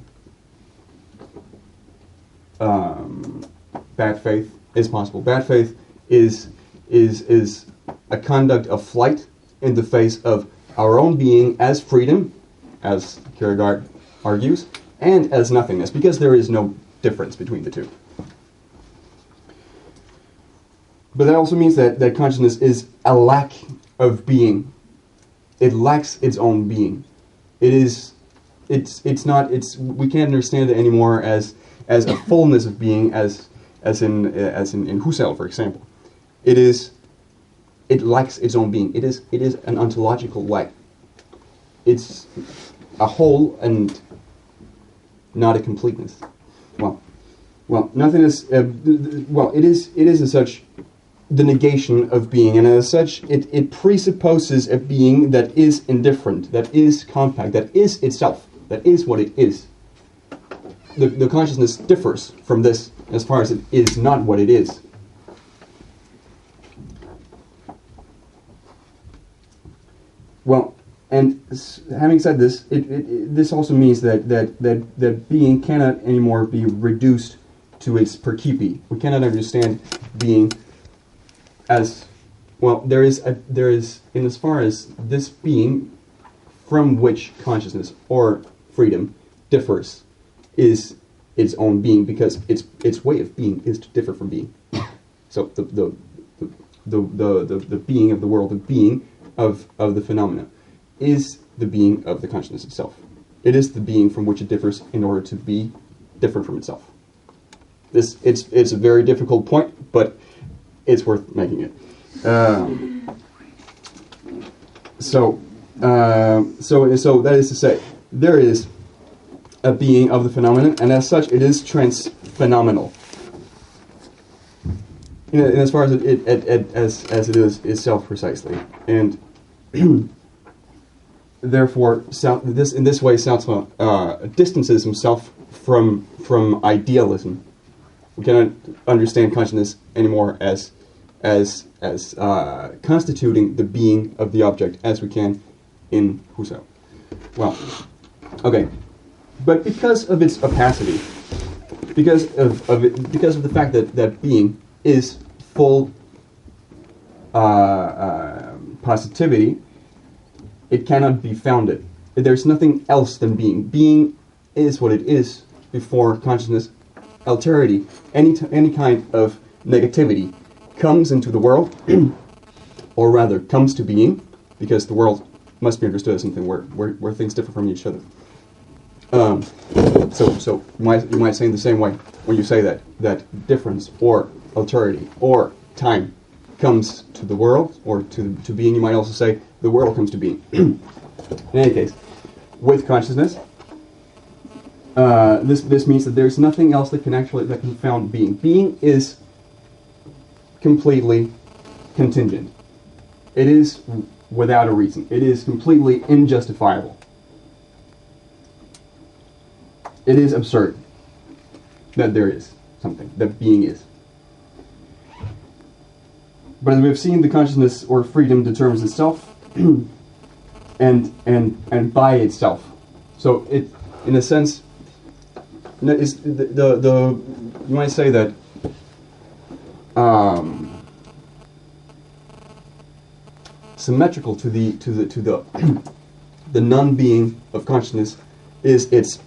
bad faith is possible. Bad faith is a conduct of flight in the face of our own being as freedom, as Kierkegaard argues, and as nothingness, because there is no difference between the two. But that also means that consciousness is a lack of being. It lacks its own being. We can't understand it anymore as a fullness of being, as in Husserl, for example. It lacks its own being. It is an ontological lack. It's a whole and not a completeness. Well, nothingness. It is as such the negation of being, and as such, it presupposes a being that is indifferent, that is compact, that is itself, that is what it is. The consciousness differs from this as far as it is not what it is. Well, and having said this, this also means that being cannot anymore be reduced to its percipi. We cannot understand being as, well, there is in as far as this being from which consciousness or freedom differs is its own being, because its way of being is to differ from being. So the being of the world, the being of the phenomena, is the being of the consciousness itself. It is the being from which it differs in order to be different from itself. It's a very difficult point, but it's worth making it. So that is to say, there is a being of the phenomenon, and as such, it is trans-phenomenal. In as far as it is itself precisely, and therefore, in this way, Sartre distances himself from idealism. We cannot understand consciousness anymore as constituting the being of the object as we can in Husserl. Well, okay, but because of its opacity, because of the fact that being is full positivity, it cannot be founded. There's nothing else than being. Being is what it is before consciousness. Alterity, any kind of negativity, comes into the world, or rather comes to being, because the world must be understood as something where things differ from each other. So you might say in the same way when you say that difference or alterity or time comes to the world or to being, you might also say the world comes to being. In any case, with consciousness, this means that there's nothing else that can found being. Being is completely contingent. It is without a reason. It is completely injustifiable. It is absurd that there is something, that being is. But as we've seen, the consciousness or freedom determines itself and by itself. So it, in a sense, is the you might say that symmetrical to the non-being of consciousness is its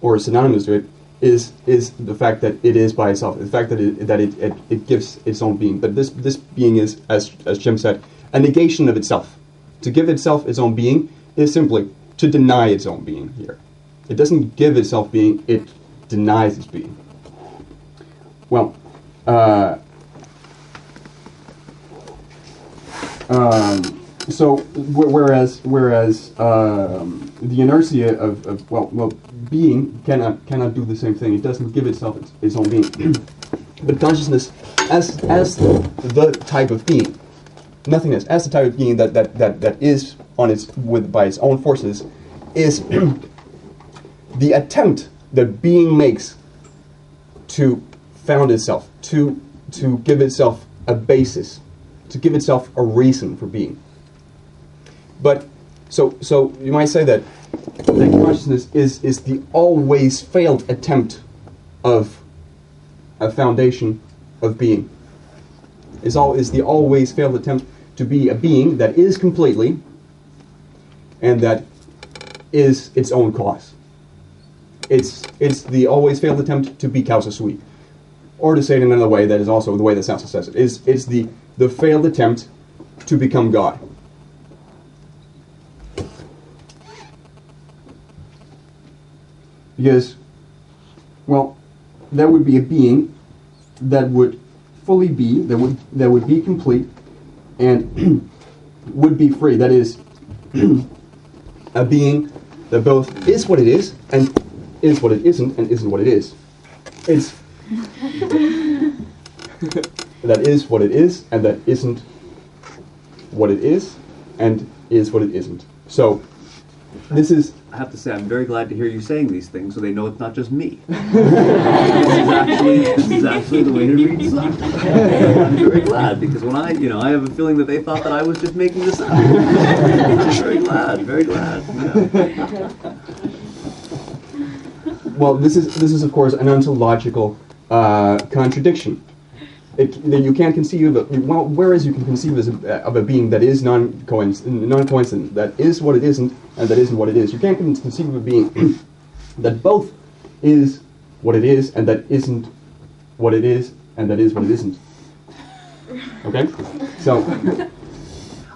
or synonymous to it is the fact that it is by itself, the fact that it gives its own being. But this being is, as Jim said, a negation of itself. To give itself its own being is simply to deny its own being here. It doesn't give itself being, it denies its being. Well, so whereas the inertia of being cannot do the same thing. It doesn't give itself its own being. But consciousness, as the type of being, nothingness, as the type of being that is by its own forces, is the attempt that being makes to found itself, to give itself a basis, to give itself a reason for being. But so you might say that consciousness is the always failed attempt of a foundation of being. is the always failed attempt to be a being that is completely and that is its own cause. It's the always failed attempt to be causa sui. Or to say it in another way, that is also the way that Sartre says it, it's the failed attempt to become God. Because, well, there would be a being that would fully be, that would be complete and would be free. That is, a being that both is what it is and is what it isn't and isn't what it is. It's that is what it is and that isn't what it is and is what it isn't. So this is... I have to say, I'm very glad to hear you saying these things, so they know it's not just me. This is actually the way to read Sartre. I'm very glad, because when I have a feeling that they thought that I was just making this up. Very glad, very glad. Yeah. Well, this is of course an ontological contradiction. That you can't conceive of, well, whereas you can conceive of a being that is non-coincident, that is what it isn't, and that isn't what it is. You can't conceive of a being that both is what it is, and that isn't what it is, and that is what it isn't. Okay? So...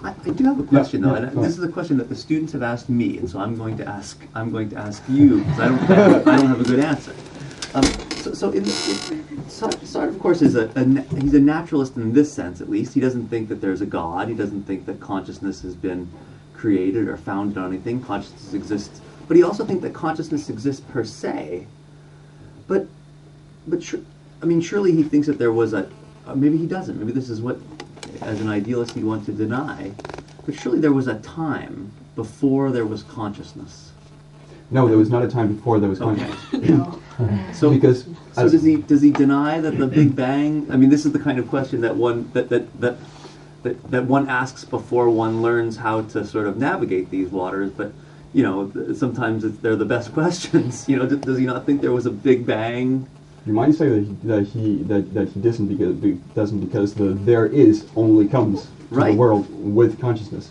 I do have a question though, yeah, and this is a question that the students have asked me, and so I'm going to ask you, because I don't have a good answer. Sartre, of course, is he's a naturalist in this sense, at least. He doesn't think that there's a God. He doesn't think that consciousness has been created or founded on anything. Consciousness exists, but he also thinks that consciousness exists per se. But surely he thinks that there was maybe he doesn't. Maybe this is what, as an idealist, he'd want to deny. But surely there was a time before there was consciousness. No, there was not a time before there was consciousness. So does he deny that the Big Bang? I mean, this is the kind of question that one that one asks before one learns how to sort of navigate these waters. But sometimes they're the best questions. Does he not think there was a Big Bang? You might say that he doesn't because the there is only comes to the world with consciousness.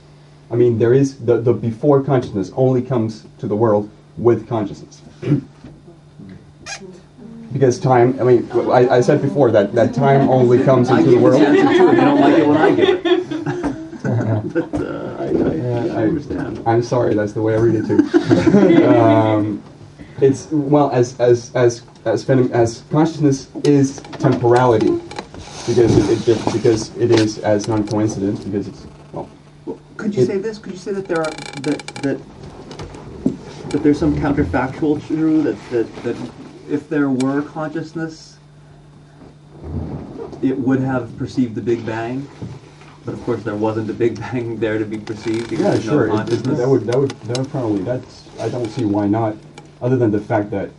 I mean, there is the before consciousness only comes to the world with consciousness. Because time, I mean, I said before that time only comes into the world. I give this answer too, and they don't like it when I give it. But I understand. I'm sorry, that's the way I read it too. It's, well, as consciousness is temporality, because it is as non-coincident, because it's, well... Could you say this? Could you say that there are that there's some counterfactual true that if there were consciousness, it would have perceived the Big Bang, but of course there wasn't a Big Bang there to be perceived because there's no consciousness? That would probably, I don't see why not, other than the fact that,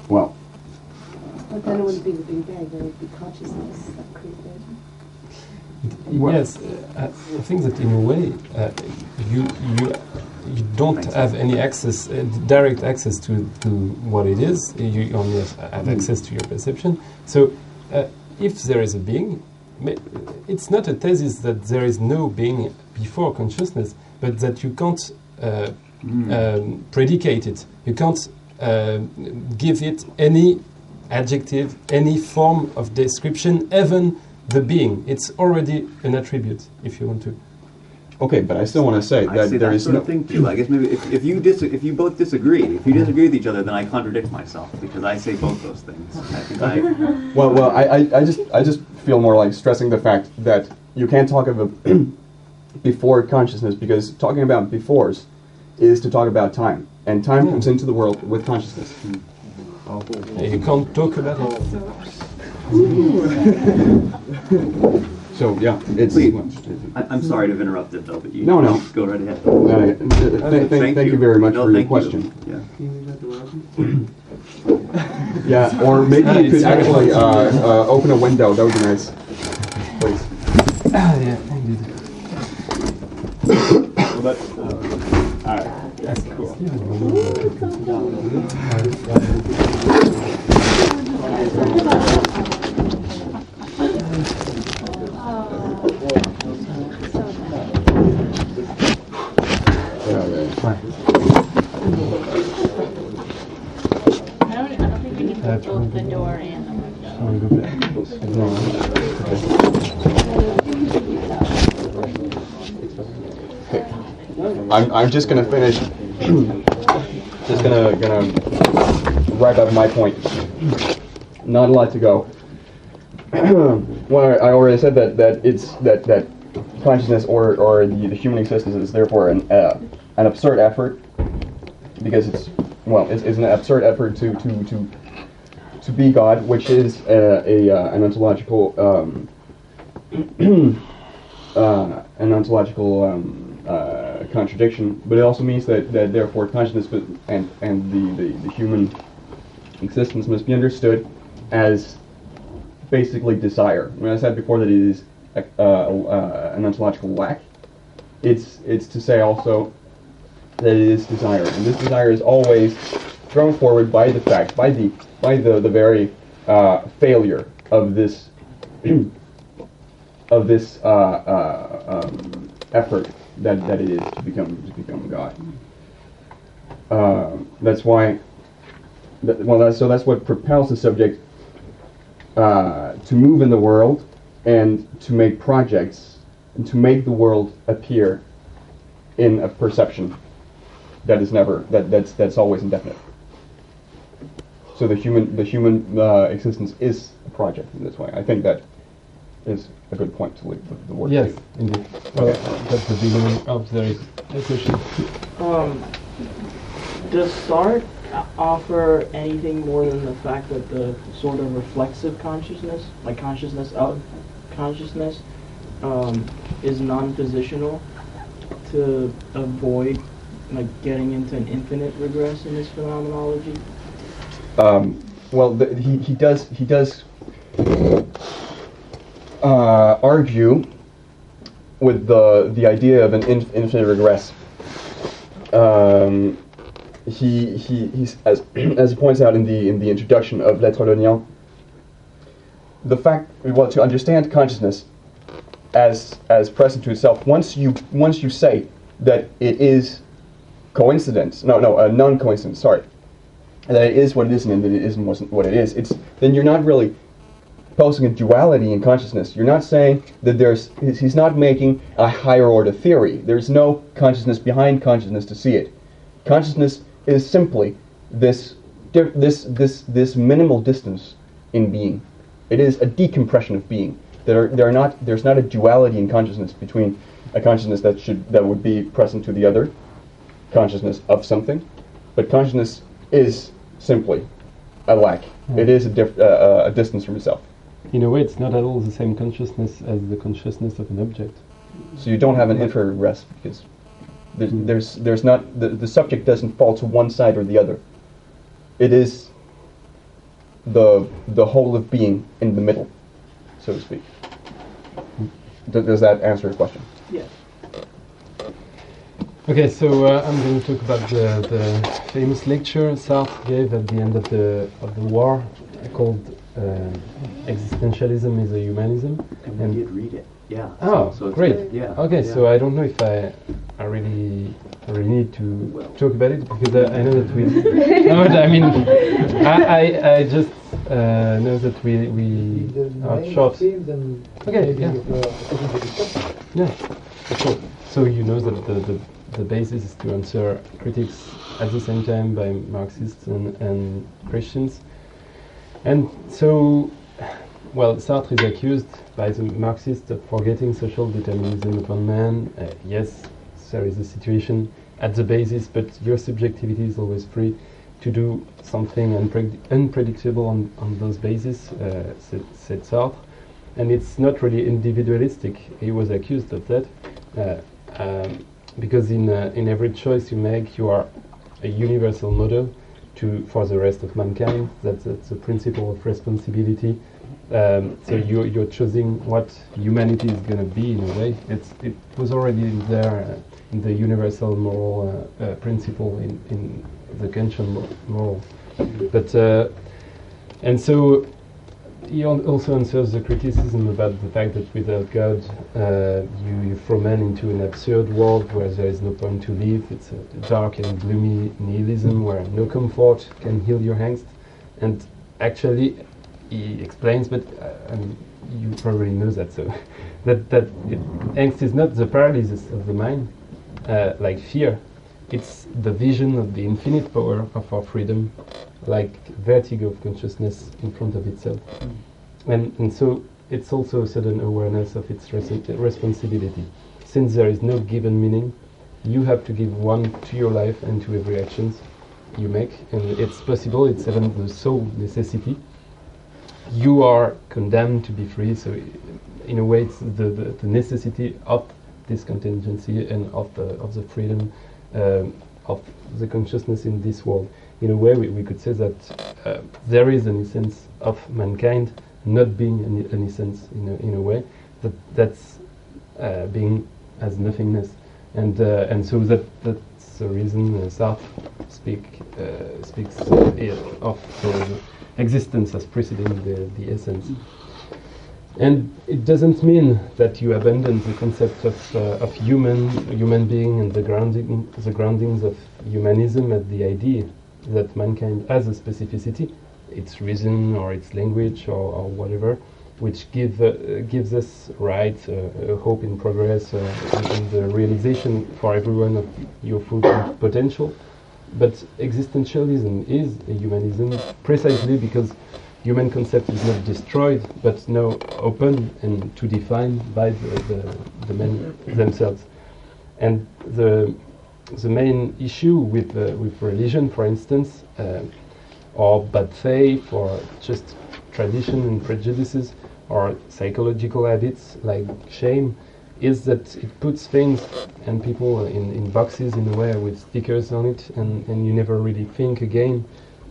well... But then it wouldn't be the Big Bang, there would be consciousness that created. Yes, I think that in a way you don't have any access, direct access to what it is. You only have access to your perception. So if there is a being, it's not a thesis that there is no being before consciousness, but that you can't predicate it. You can't give it any adjective, any form of description, even the being. It's already an attribute, if you want to. Okay, but I still want to say that there is no thing too. I guess maybe if you both disagree, if you disagree with each other, then I contradict myself because I say both those things. I just feel more like stressing the fact that you can't talk of a before consciousness, because talking about befores is to talk about time, and time comes into the world with consciousness. You can't talk about it. So yeah, it's. I'm sorry to have interrupted, though, but you no. Go right ahead. Thank you very much for your question. Yeah, or maybe you could actually open a window. That would be nice, please. Yeah, indeed. All right. That's cool. both the door and the window. I'm just gonna finish. Just gonna wrap up my point. Not a lot to go. Well, I already said that consciousness or the human existence is therefore an absurd effort, because it's an absurd effort to be God, which is an ontological contradiction. But it also means that therefore consciousness and the human existence must be understood as basically desire. When I said before that it is an ontological lack, it's to say also that it is desire, and this desire is always thrown forward by the fact, by the very failure of this effort that it is to become God. That's why. That's what propels the subject to move in the world and to make projects and to make the world appear in a perception that is that's always indefinite. So the human existence is a project in this way. I think that is a good point to leave the word. Yes, indeed. Well, that's the beginning of the question. Does Sartre offer anything more than the fact that the sort of reflexive consciousness, like consciousness of consciousness, is non-positional to avoid like getting into an infinite regress in his phenomenology? Well, he does argue with the idea of an infinite regress. He's as he points out in the introduction of L'être le néant, the fact to understand consciousness as present to itself, once you say that it is non-coincidence, sorry, that it is what it isn't and that it isn't what it is, then you're not really posing a duality in consciousness. You're not saying that he's not making a higher order theory. There's no consciousness behind consciousness to see it. Consciousness is simply this minimal distance in being. It is a decompression of being. There's not a duality in consciousness between a consciousness that would be present to the other consciousness of something, but consciousness is simply a lack. It is a distance from itself. In a way, it's not at all the same consciousness as the consciousness of an object. So you don't have an infinite regress because there's not the subject doesn't fall to one side or the other. It is the whole of being in the middle, so to speak. Does that answer your question? Yes. Okay, so I'm going to talk about the famous lecture Sartre gave at the end of the war, called Existentialism is a Humanism. And we did read it. Yeah. Oh, so great. Good. Yeah. Okay, yeah. so I don't know if I really need to talk about it, because I know that we. No, I mean, I just know that we are short. Okay. Yeah. Yeah. Cool. So you know that the basis is to answer critics at the same time by Marxists and Christians. And so, well, Sartre is accused by the Marxists of forgetting social determinism upon man. Yes, there is a situation at the basis, but your subjectivity is always free to do something unpredictable on those bases, said Sartre. And it's not really individualistic. He was accused of that. Because in every choice you make, you are a universal model for the rest of mankind. That's the principle of responsibility. So you're choosing what humanity is going to be in a way. It was already there in the universal moral principle in the Kantian moral. But and so he also answers the criticism about the fact that without God, you throw man into an absurd world where there is no point to live. It's a dark and gloomy nihilism where no comfort can heal your angst. And actually, he explains, but you probably know that, so angst is not the paralysis of the mind, like fear. It's the vision of the infinite power of our freedom, like vertigo of consciousness in front of itself. And so it's also a sudden awareness of its responsibility. Since there is no given meaning, you have to give one to your life and to every actions you make, and it's possible, it's even the sole necessity. You are condemned to be free, so in a way it's the necessity of this contingency and of the freedom of the consciousness in this world. In a way we could say that there is an essence of mankind not being an essence in a way, that's being as nothingness. And so that's the reason Sartre speaks of the existence as preceding the essence. And it doesn't mean that you abandon the concept of human being and the groundings of humanism as the idea that mankind has a specificity, its reason or its language or whatever, which gives us rights, hope in progress, and the realization for everyone of your full potential. But existentialism is a humanism precisely because human concept is not destroyed, but now open and to define by the men themselves. And the main issue with religion, for instance, or bad faith, or just tradition and prejudices, or psychological habits like shame, is that it puts things and people in boxes in a way with stickers on it, and you never really think again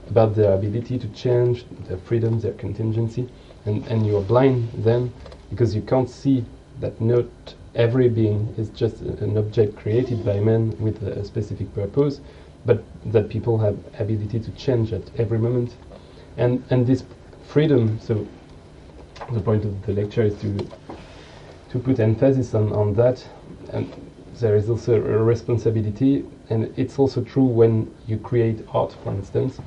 about their ability to change, their freedom, their contingency, and you are blind then because you can't see that not every being is just an object created by man with a specific purpose, but that people have ability to change at every moment. And this freedom, so the point of the lecture is to put emphasis on that, and there is also a responsibility, and it's also true when you create art, for instance.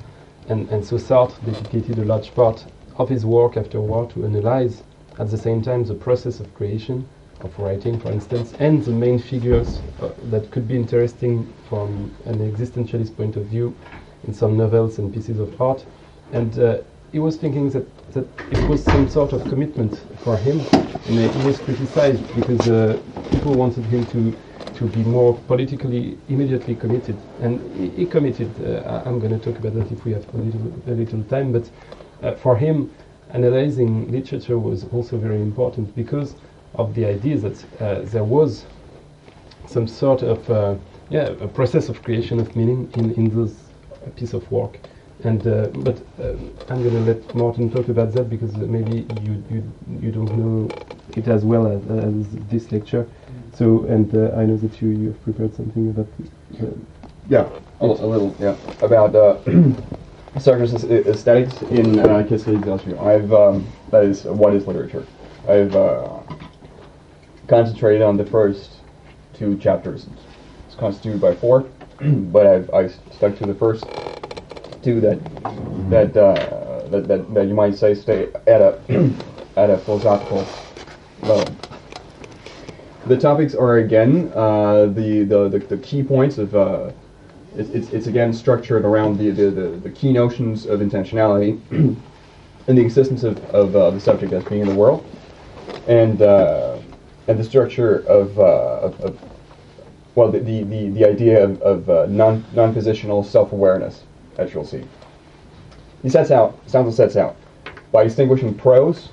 And so Sartre dedicated a large part of his work after war to analyze at the same time the process of creation, of writing, for instance, and the main figures that could be interesting from an existentialist point of view in some novels and pieces of art. And he was thinking that it was some sort of commitment for him, and he was criticized because people wanted him to be more politically immediately committed, and he committed. I'm going to talk about that if we have a little time, but for him analyzing literature was also very important because of the idea that there was some sort of a process of creation of meaning in this piece of work. And but I'm going to let Morten talk about that because maybe you don't know it as well as this lecture. So, and I know that you have prepared something about a little about Sartre's aesthetics in Existentialism. That is what is literature. I've concentrated on the first 2 chapters. It's constituted by 4, but I stuck to the first 2 that you might say stay at a philosophical level. The topics are again the key points of it's again structured around the key notions of intentionality and the existence of the subject as being in the world, and the structure of the idea of non-positional self-awareness, as you'll see. Sandel sets out by distinguishing prose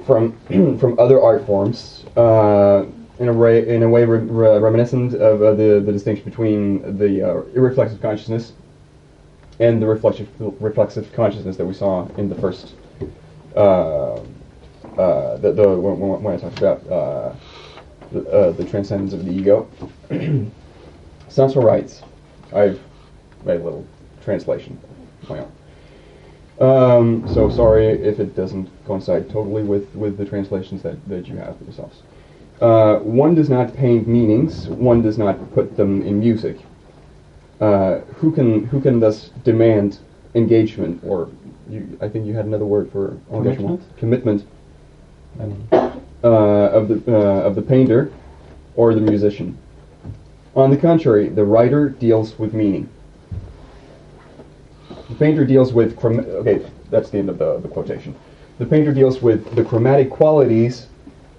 from other art forms in a way reminiscent of the distinction between the irreflexive consciousness and the reflexive consciousness that we saw in the first when I talked about the transcendence of the ego. Sartre writes, I've made a little translation of my own. So sorry if it doesn't coincide totally with the translations that you have for yourselves. One does not paint meanings, one does not put them in music. Who can thus demand engagement or I think you had another word for engagement. Commitment. Of the painter or the musician. On the contrary, the writer deals with meaning. The painter deals with okay, that's the end of the quotation. The painter deals with the chromatic qualities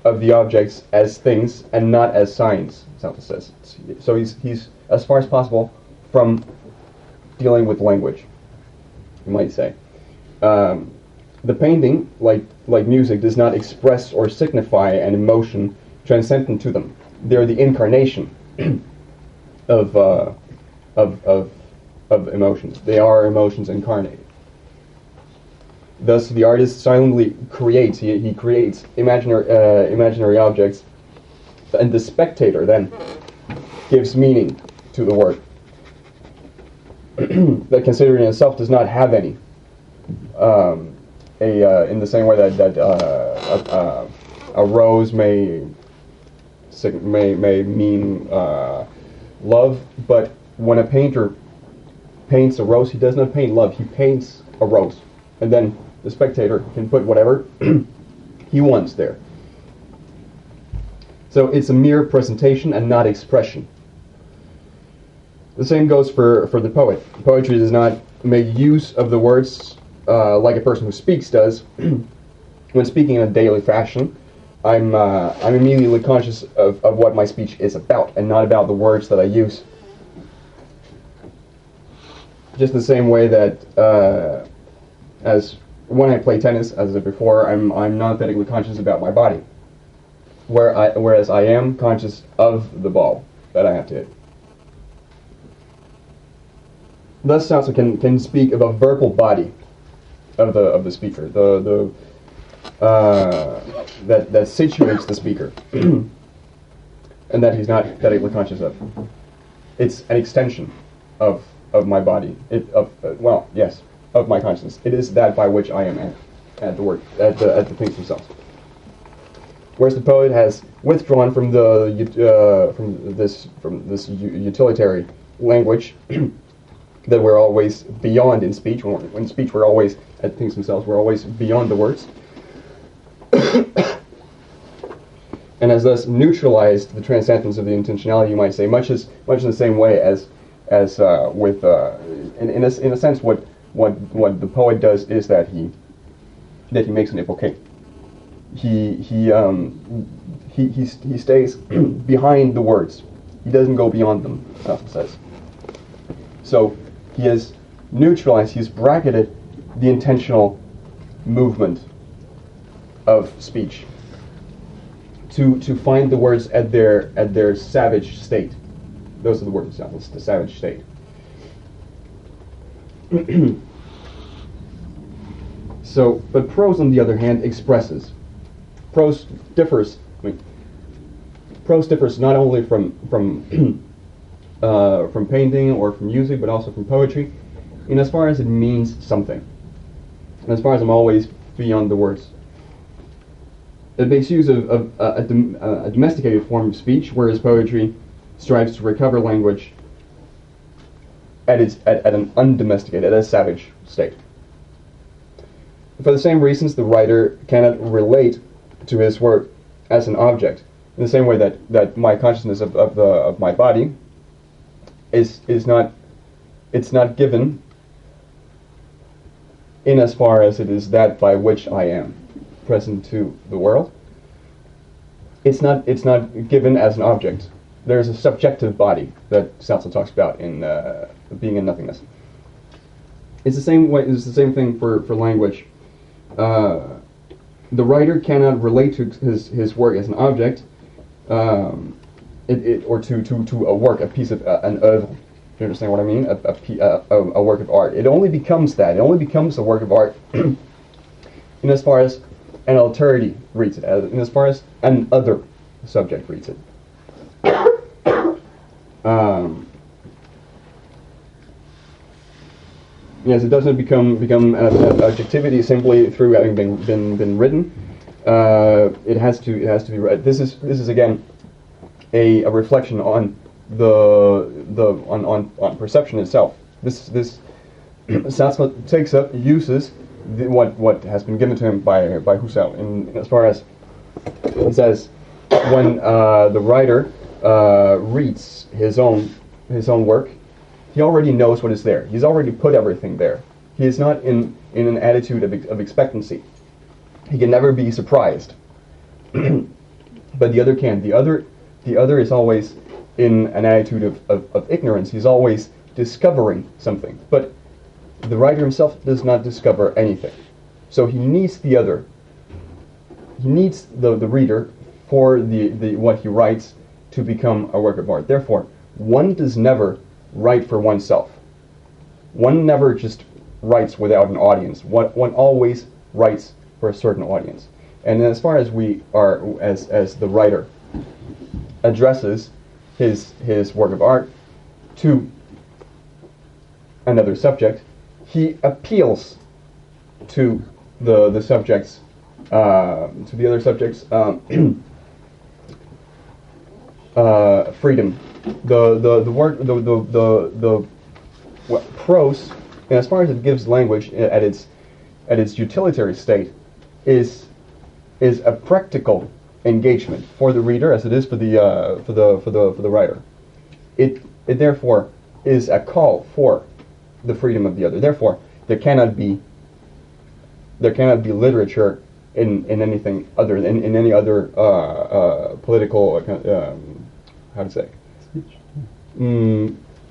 of the objects as things and not as signs, Sartre says. So he's as far as possible from dealing with language, you might say. The painting, like music, does not express or signify an emotion transcendent to them. They're the incarnation of emotions. They are emotions incarnated. Thus, the artist silently creates. He creates imaginary objects, and the spectator then gives meaning to the work that, considered in itself, does not have any. In the same way that a rose may mean love, but when a painter paints a rose, he does not paint love. He paints a rose, and then the spectator can put whatever he wants there. So it's a mere presentation and not expression. The same goes for the poet. Poetry does not make use of the words like a person who speaks does. When speaking in a daily fashion, I'm immediately conscious of what my speech is about, and not about the words that I use. Just the same way that as when I play tennis, as I said before, I'm non-aesthetically conscious about my body, whereas I am conscious of the ball that I have to hit. Thus, Sartre can speak of a verbal body of the speaker, that situates the speaker, and that he's not aesthetically conscious of. It's an extension of my body, of my consciousness. It is that by which I am at the work, at the things themselves. Whereas the poet has withdrawn from this utilitarian language that we're always beyond in speech. In speech, we're always at things themselves. We're always beyond the words, and has thus neutralized the transcendence of the intentionality. You might say, much in the same way as with in a sense what the poet does is that he makes an epoche. He stays behind the words. He doesn't go beyond them, Sartre says. So he has neutralized, he's bracketed the intentional movement of speech to find the words at their savage state. Those are the words, it's the savage state. So, but prose, on the other hand, expresses. Prose differs not only from painting or from music, but also from poetry, in as far as it means something, and as far as I'm always beyond the words. It makes use of a domesticated form of speech, whereas poetry strives to recover language at an undomesticated, at a savage state. For the same reasons, the writer cannot relate to his work as an object, in the same way that my consciousness of my body is not given in as far as it is that by which I am present to the world. It's not given as an object. There's a subjective body that Sartre talks about in being in nothingness. It's the same way. It's the same thing for language. The writer cannot relate to his work as an object, or to a work, a piece of an oeuvre. Do you understand what I mean? A work of art. It only becomes that. It only becomes a work of art in as far as an alterity reads it, in as far as an other subject reads it. Yes, it doesn't become an objectivity simply through having been written. It has to be read. This is again a reflection on on perception itself. This Sartre uses what has been given to him by Husserl. In as far as he says, when the writer reads his own work, he already knows what is there. He's already put everything there. He is not in an attitude of expectancy. He can never be surprised. But the other can. The other is always in an attitude of ignorance. He's always discovering something. But the writer himself does not discover anything. So he needs the other. He needs the reader for the what he writes to become a work of art. Therefore, one does never write for oneself. One never just writes without an audience. One always writes for a certain audience. And as far as we are, as the writer addresses his work of art to another subject, he appeals to the subjects, to the other subjects' freedom. The work, prose, and as far as it gives language at its utilitarian state, is a practical engagement for the reader as it is for the writer. It therefore is a call for the freedom of the other. Therefore, there cannot be literature in anything other than in any other political how to say.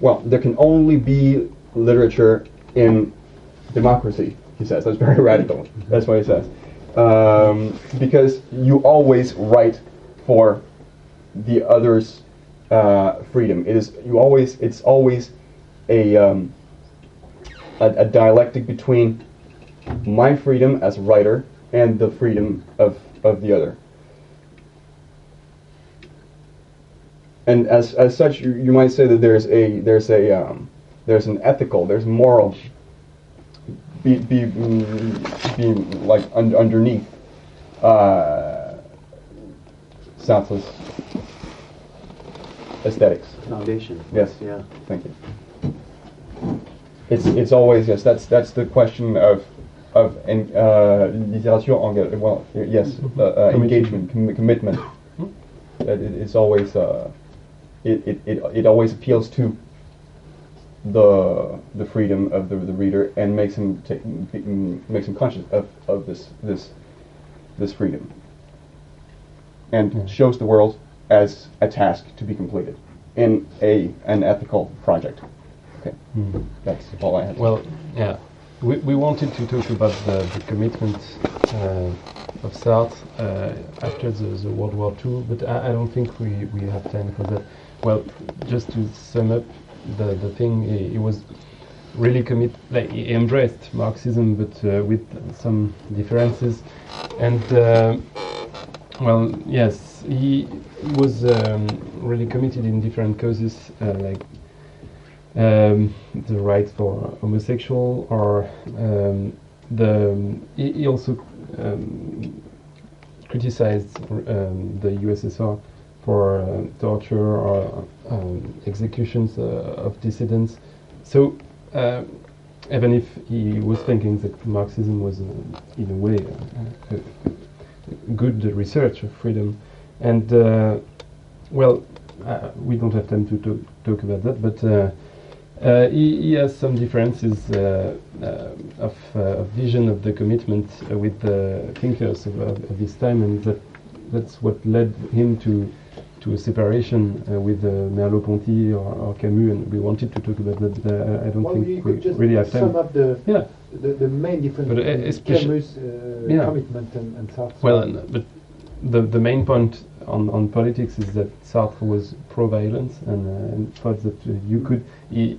Well, there can only be literature in democracy, he says. That's very radical. That's what he says. Because you always write for the other's freedom. It's always a dialectic between my freedom as a writer and the freedom of the other. And as such, you might say that there's an ethical, there's moral, be like underneath Sartre's aesthetics. Foundation. Yes. Yeah. Thank you. It's always, yes. That's the question of littérature. Well, yes, engagement, commitment. It's always it always appeals to the freedom of the reader and makes him conscious of this freedom, and shows the world as a task to be completed in an ethical project. Okay, that's all I had. Well, yeah, we wanted to talk about the commitment of Sartre after the World War II, but I don't think we have time for that. Well, just to sum up the thing, he was really he embraced Marxism, but with some differences, and well, yes, he was really committed in different causes, like the rights for homosexual, or he also criticized the USSR for torture or executions of dissidents. So even if he was thinking that Marxism was in a way a good research of freedom, and well, we don't have time to talk about that, but he has some differences of vision of the commitment with the thinkers of his time, and that's what led him to a separation with Merleau-Ponty or Camus, and we wanted to talk about that, but I don't think we really have time. Sum up the main difference between Camus' commitment and Sartre. Well, but the main point on politics is that Sartre was pro-violence and thought that you could he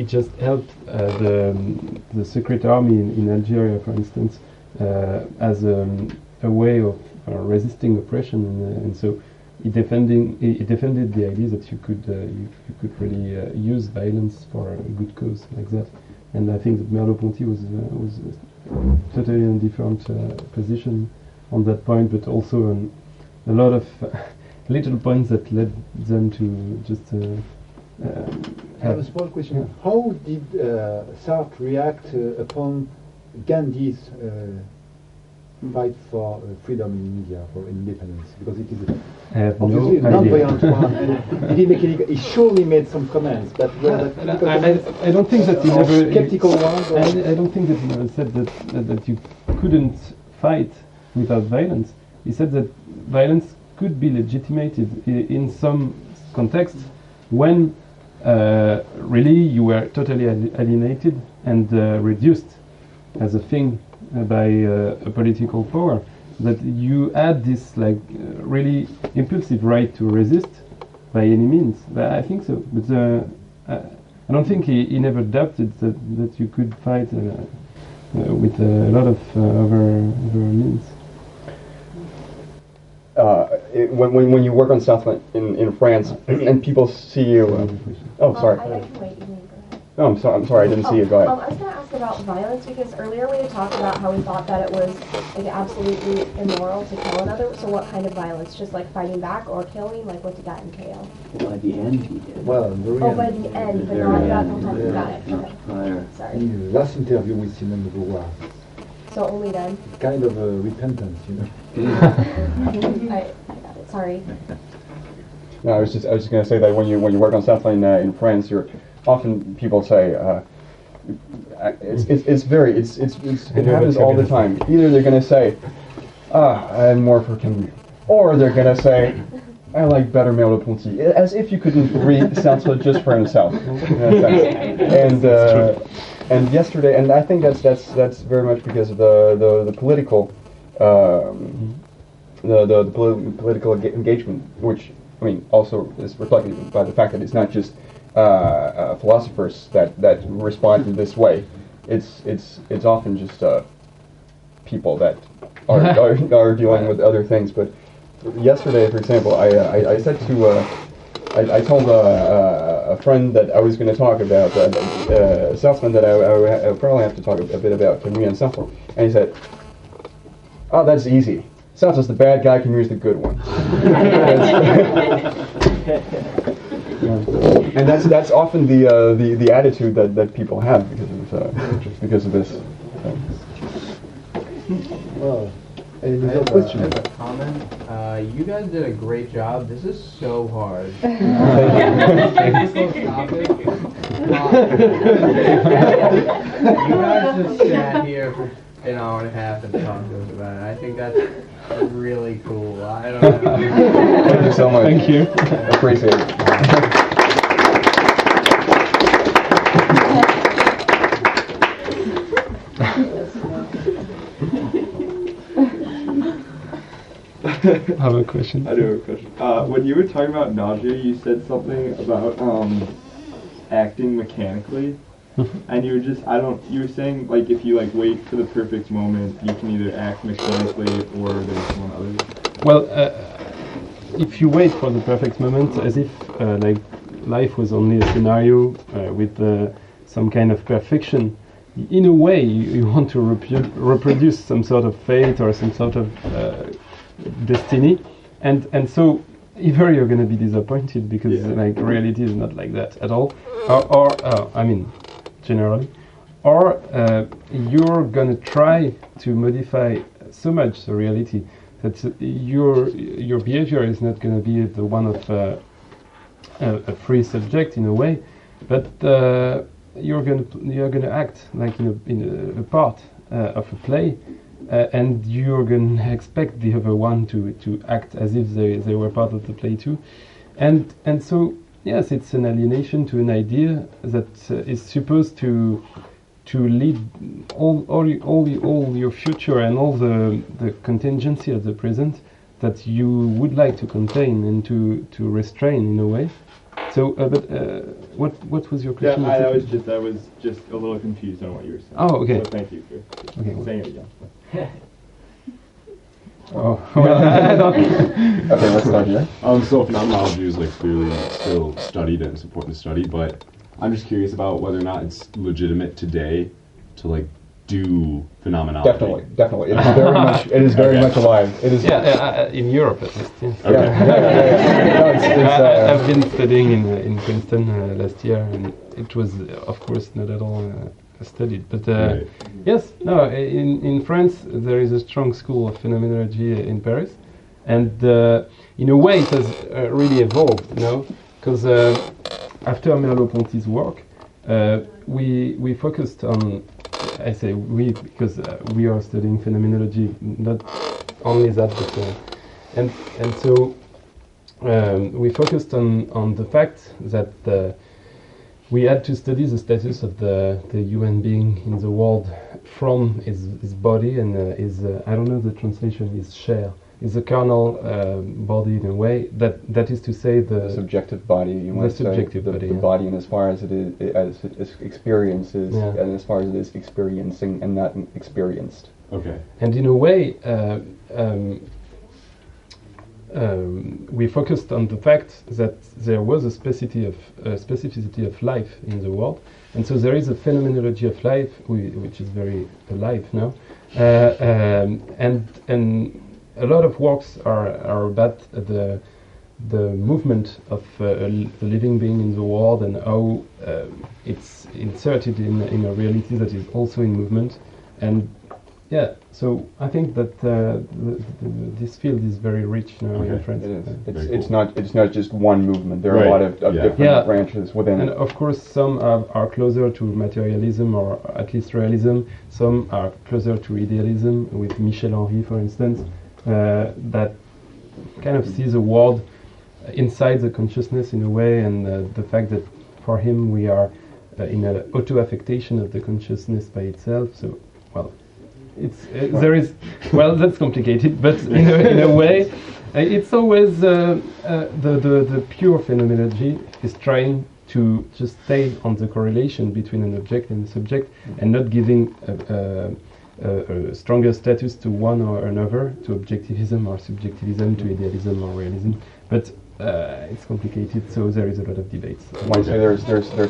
just helped the secret army in Algeria, for instance, as a way of resisting oppression, and so he defended the idea that you could really use violence for a good cause like that. And I think that Merleau-Ponty was totally in a different position on that point, but also on a lot of little points that led them to just I have a small question. How did Sartre react upon Gandhi's fight for freedom in India, for independence? Because it is obviously a non-violent one. And did he make any? He surely made some comments, but I don't think that he never skeptical ones. I don't think that he never said that you couldn't fight without violence. He said that violence could be legitimated in some contexts when really you were totally alienated and reduced as a thing by a political power, that you had this really impulsive right to resist by any means. I think so, but I don't think he never doubted that you could fight with a lot of other means. When you work on stuff in France and people see you, oh sorry. I can wait. You can go ahead. No, I'm sorry, I didn't see you. Go ahead. I was going to ask about violence because earlier we had talked about how we thought that it was absolutely immoral to kill another. So what kind of violence? Just like fighting back or killing? Like what did that entail? Well, at the end he did. Well, by the end, but not about the time. Got it. Okay. Prior. Sorry. In the last interview with Simone de Beauvoir, So only then. kind of a repentance, you know. I got it. Sorry. No, I was just going to say that when you work on stuff in France, you're often people say it happens all the time. Either they're going to say, I'm more for Camus, or they're going to say, I like better Merleau-Ponty, as if you couldn't read Sartre just for himself. And yesterday, and I think that's very much because of the political political engagement, which I mean also is reflected by the fact that it's not just philosophers that respond in this way. It's often just people that are dealing with other things. But yesterday, for example, I said to I told a friend that I was going to talk about Seltzman, that I probably have to talk a bit about Camus and Sartre, and he said, "Oh, that's easy. Sartre's the bad guy, Camus is the good one." And that's often the attitude that people have because of this. Well, I have a comment. You guys did a great job. This is so hard. Technical topic. You guys just sat here for an hour and a half and talked to us about it. I think that's really cool. I don't know. Thank you so much. Thank you. Appreciate it. I have a question. I do have a question. When you were talking about nausea, you said something about acting mechanically, and you were just you were saying like if you wait for the perfect moment, you can either act mechanically or there's one other. Well, if you wait for the perfect moment, as if life was only a scenario with some kind of perfection, in a way you want to reproduce some sort of fate or some sort of destiny, and so either you're going to be disappointed because reality is not like that at all, or I mean generally, or you're going to try to modify so much the reality that your behavior is not going to be the one of a free subject in a way, but you're going to act like in a part of a play. And you're going to expect the other one to act as if they were part of the play too, and so yes, it's an alienation to an idea that is supposed to lead all your future and all the contingency of the present that you would like to contain and to restrain in a way. So, but what was your question? Yeah, I was just a little confused on what you were saying. Oh, okay. So thank you for saying it again. Oh, well, I don't. Okay, let's start here. So phenomenology is clearly still studied and it's important to study, but I'm just curious about whether or not it's legitimate today to do phenomenology? Definitely. It is very much. It is very much alive. It is. In Europe at least. Yes. Okay. I've been studying in Princeton last year, and it was, of course, not at all studied. But Right. yes, no. In France, there is a strong school of phenomenology in Paris, and in a way, it has really evolved. Because after Merleau-Ponty's work, we focused on. I say we because we are studying phenomenology, not only that, but and so we focused on the fact that we had to study the status of the human being in the world from his body and his I don't know the translation, his share, is a carnal body in a way. That is to say the subjective body. You might say subjective body, the body, and as far as it experiences, and as far as it is experiencing and not experienced. Okay. And in a way, we focused on the fact that there was a specificity of life in the world, and so there is a phenomenology of life which is very alive now, and a lot of works are about the movement of the living being in the world and how it's inserted in a reality that is also in movement. And yeah, so I think that this field is very rich now in France. It is. It's not just one movement. There are a lot of different branches within. And of course, some are closer to materialism or at least realism. Some are closer to idealism, with Michel Henry, for instance. That kind of sees a world inside the consciousness in a way, and the fact that for him we are in an auto-affectation of the consciousness by itself. So, well, there is, well, that's complicated, but in a way, it's always the pure phenomenology is trying to just stay on the correlation between an object and a subject, and not giving a stronger status to one or another, to objectivism or subjectivism, to idealism or realism. But it's complicated, so there is a lot of debates. One say there's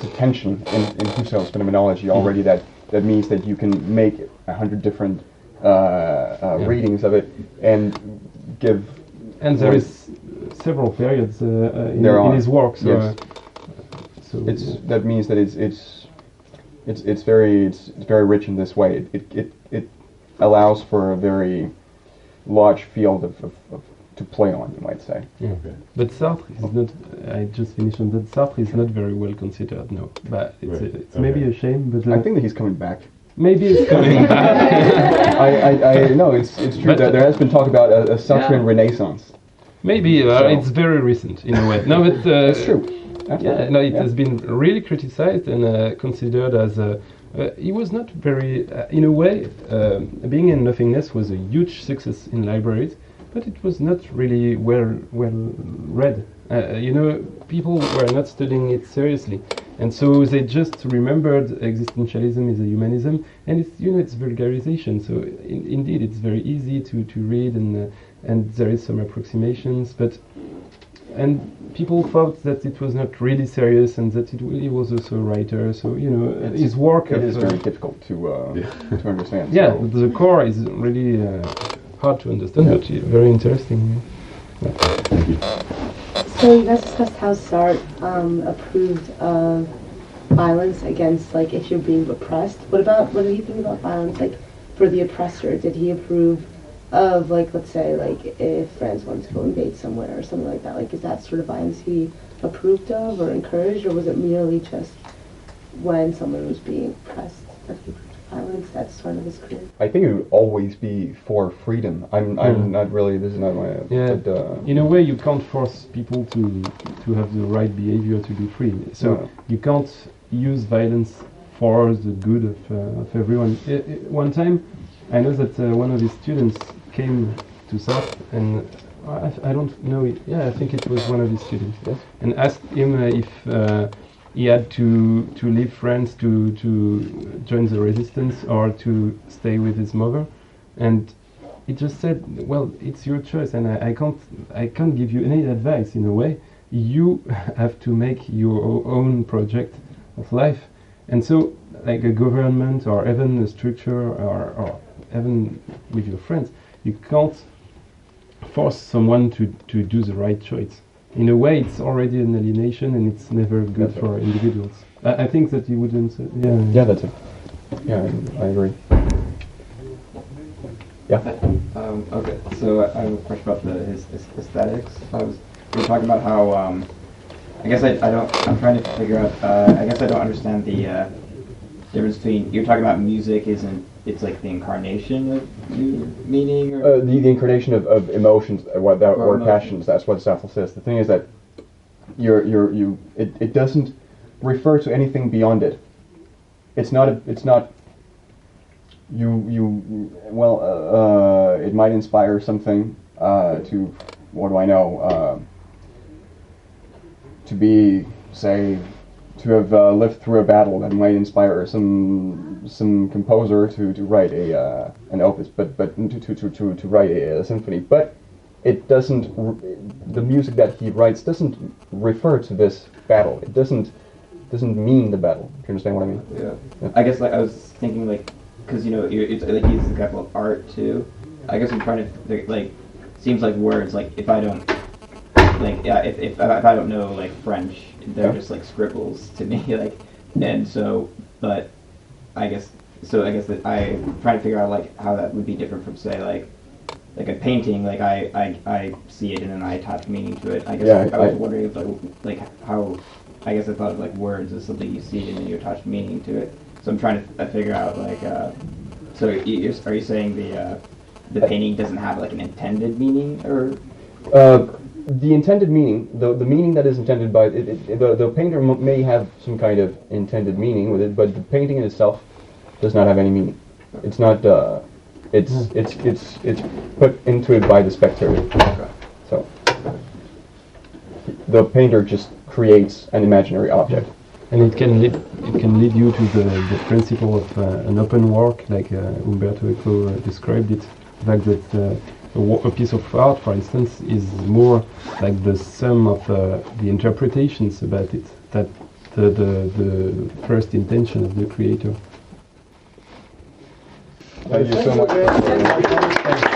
a tension in Husserl's phenomenology already that means that you can make 100 different readings of it and give. And there is several periods in his work. So, yes. That means that it's very rich in this way. It allows for a very large field of to play on, you might say. Yeah. Okay. But Sartre is not. I just finished on that. Sartre is not very well considered. No, but it's maybe a shame. But I think that he's coming back. Maybe he's coming back. I know it's true that there has been talk about a Sartrean renaissance. Maybe it's very recent in a way. No, but that's true. Yeah, no, it has been really criticized and considered as he was not very, in a way, being in Nothingness was a huge success in libraries, but it was not really well read. People were not studying it seriously, and so they just remembered existentialism is a humanism, and it's vulgarization. So indeed, it's very easy to read, and there is some approximations, and people thought that it was not really serious, and that he was also a writer. So his work. It is very difficult to understand. Yeah, so. The core is really hard to understand, but very interesting. Thank you. So you guys discussed how Sartre approved of violence against, like, if you're being oppressed. What did he think about violence, like, for the oppressor? Did he approve of, like, let's say, like, if friends wanted to go invade somewhere or something like that? Like, is that sort of violence he approved of or encouraged, or was it merely just when someone was being oppressed that he approved of violence? That's sort of his career. I think it would always be for freedom. I'm not really. This is not my. Yeah. But, in a way, you can't force people to have the right behavior to be free. So you can't use violence for the good of everyone. One time, I know that one of his students came to Sartre, and I don't know. I think it was one of his students, yes, and asked him if he had to leave France to join the resistance or to stay with his mother, and he just said, "Well, it's your choice, and I can't give you any advice in a way. You have to make your own project of life." And so, like a government or even a structure or even with your friends, you can't force someone to do the right choice. In a way, it's already an alienation, and it's never good for individuals. I think that you wouldn't. Yeah, that's it. Yeah, I agree. Yeah. Okay, so I have a question about his aesthetics. We were talking about how I guess I don't. I'm trying to figure out. I guess I don't understand the difference between. You're talking about music isn't. It's like the incarnation of meaning. Or The incarnation of emotions, or passions. That's what Sartre says. The thing is that it doesn't refer to anything beyond it. It's not. It might inspire something to, what do I know, to be, say, to have lived through a battle that might inspire some composer to write an opus, but to write a symphony. But it doesn't. The music that he writes doesn't refer to this battle. It doesn't mean the battle. Do you understand what I mean? Yeah. I guess I was thinking because it's like he uses the example of art too. I guess I'm trying to seems like words if I don't if I don't know French, they're just scribbles to me and so but I guess that I'm trying to figure out how that would be different from say like a painting. I see it and then I attach meaning to it. I guess I was wondering if how I guess I thought of words as something you see and then you attach meaning to it. So I'm trying to figure out so are you saying the painting doesn't have an intended meaning or? The intended meaning, the meaning that is intended by the painter may have some kind of intended meaning with it, but the painting in itself does not have any meaning. It's not. It's put into it by the spectator. Okay. So the painter just creates an imaginary object. And it can lead you to the principle of an open work, like Umberto Eco described it. The fact that a piece of art, for instance, is more like the sum of the interpretations about it, that the first intention of the creator. Thank you so much.